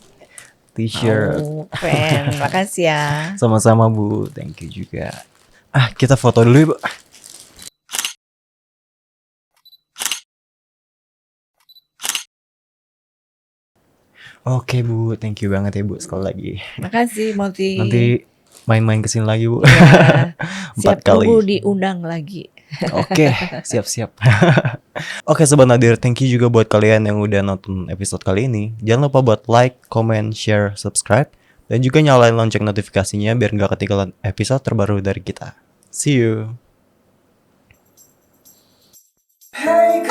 T-shirt. Keren, makasih ya. Sama-sama Bu, thank you juga. Kita foto dulu ya Bu. Oke Bu, thank you banget ya Bu sekali lagi. Makasih Moti. Nanti main-main kesini lagi Bu. Ya, 4 siap kali. tunggu diundang lagi. Oke, siap-siap. Oke Sobat Nadir, thank you juga buat kalian yang udah nonton episode kali ini. Jangan lupa buat like, comment, share, subscribe, dan juga nyalain lonceng notifikasinya biar gak ketinggalan episode terbaru dari kita. See you. Hey,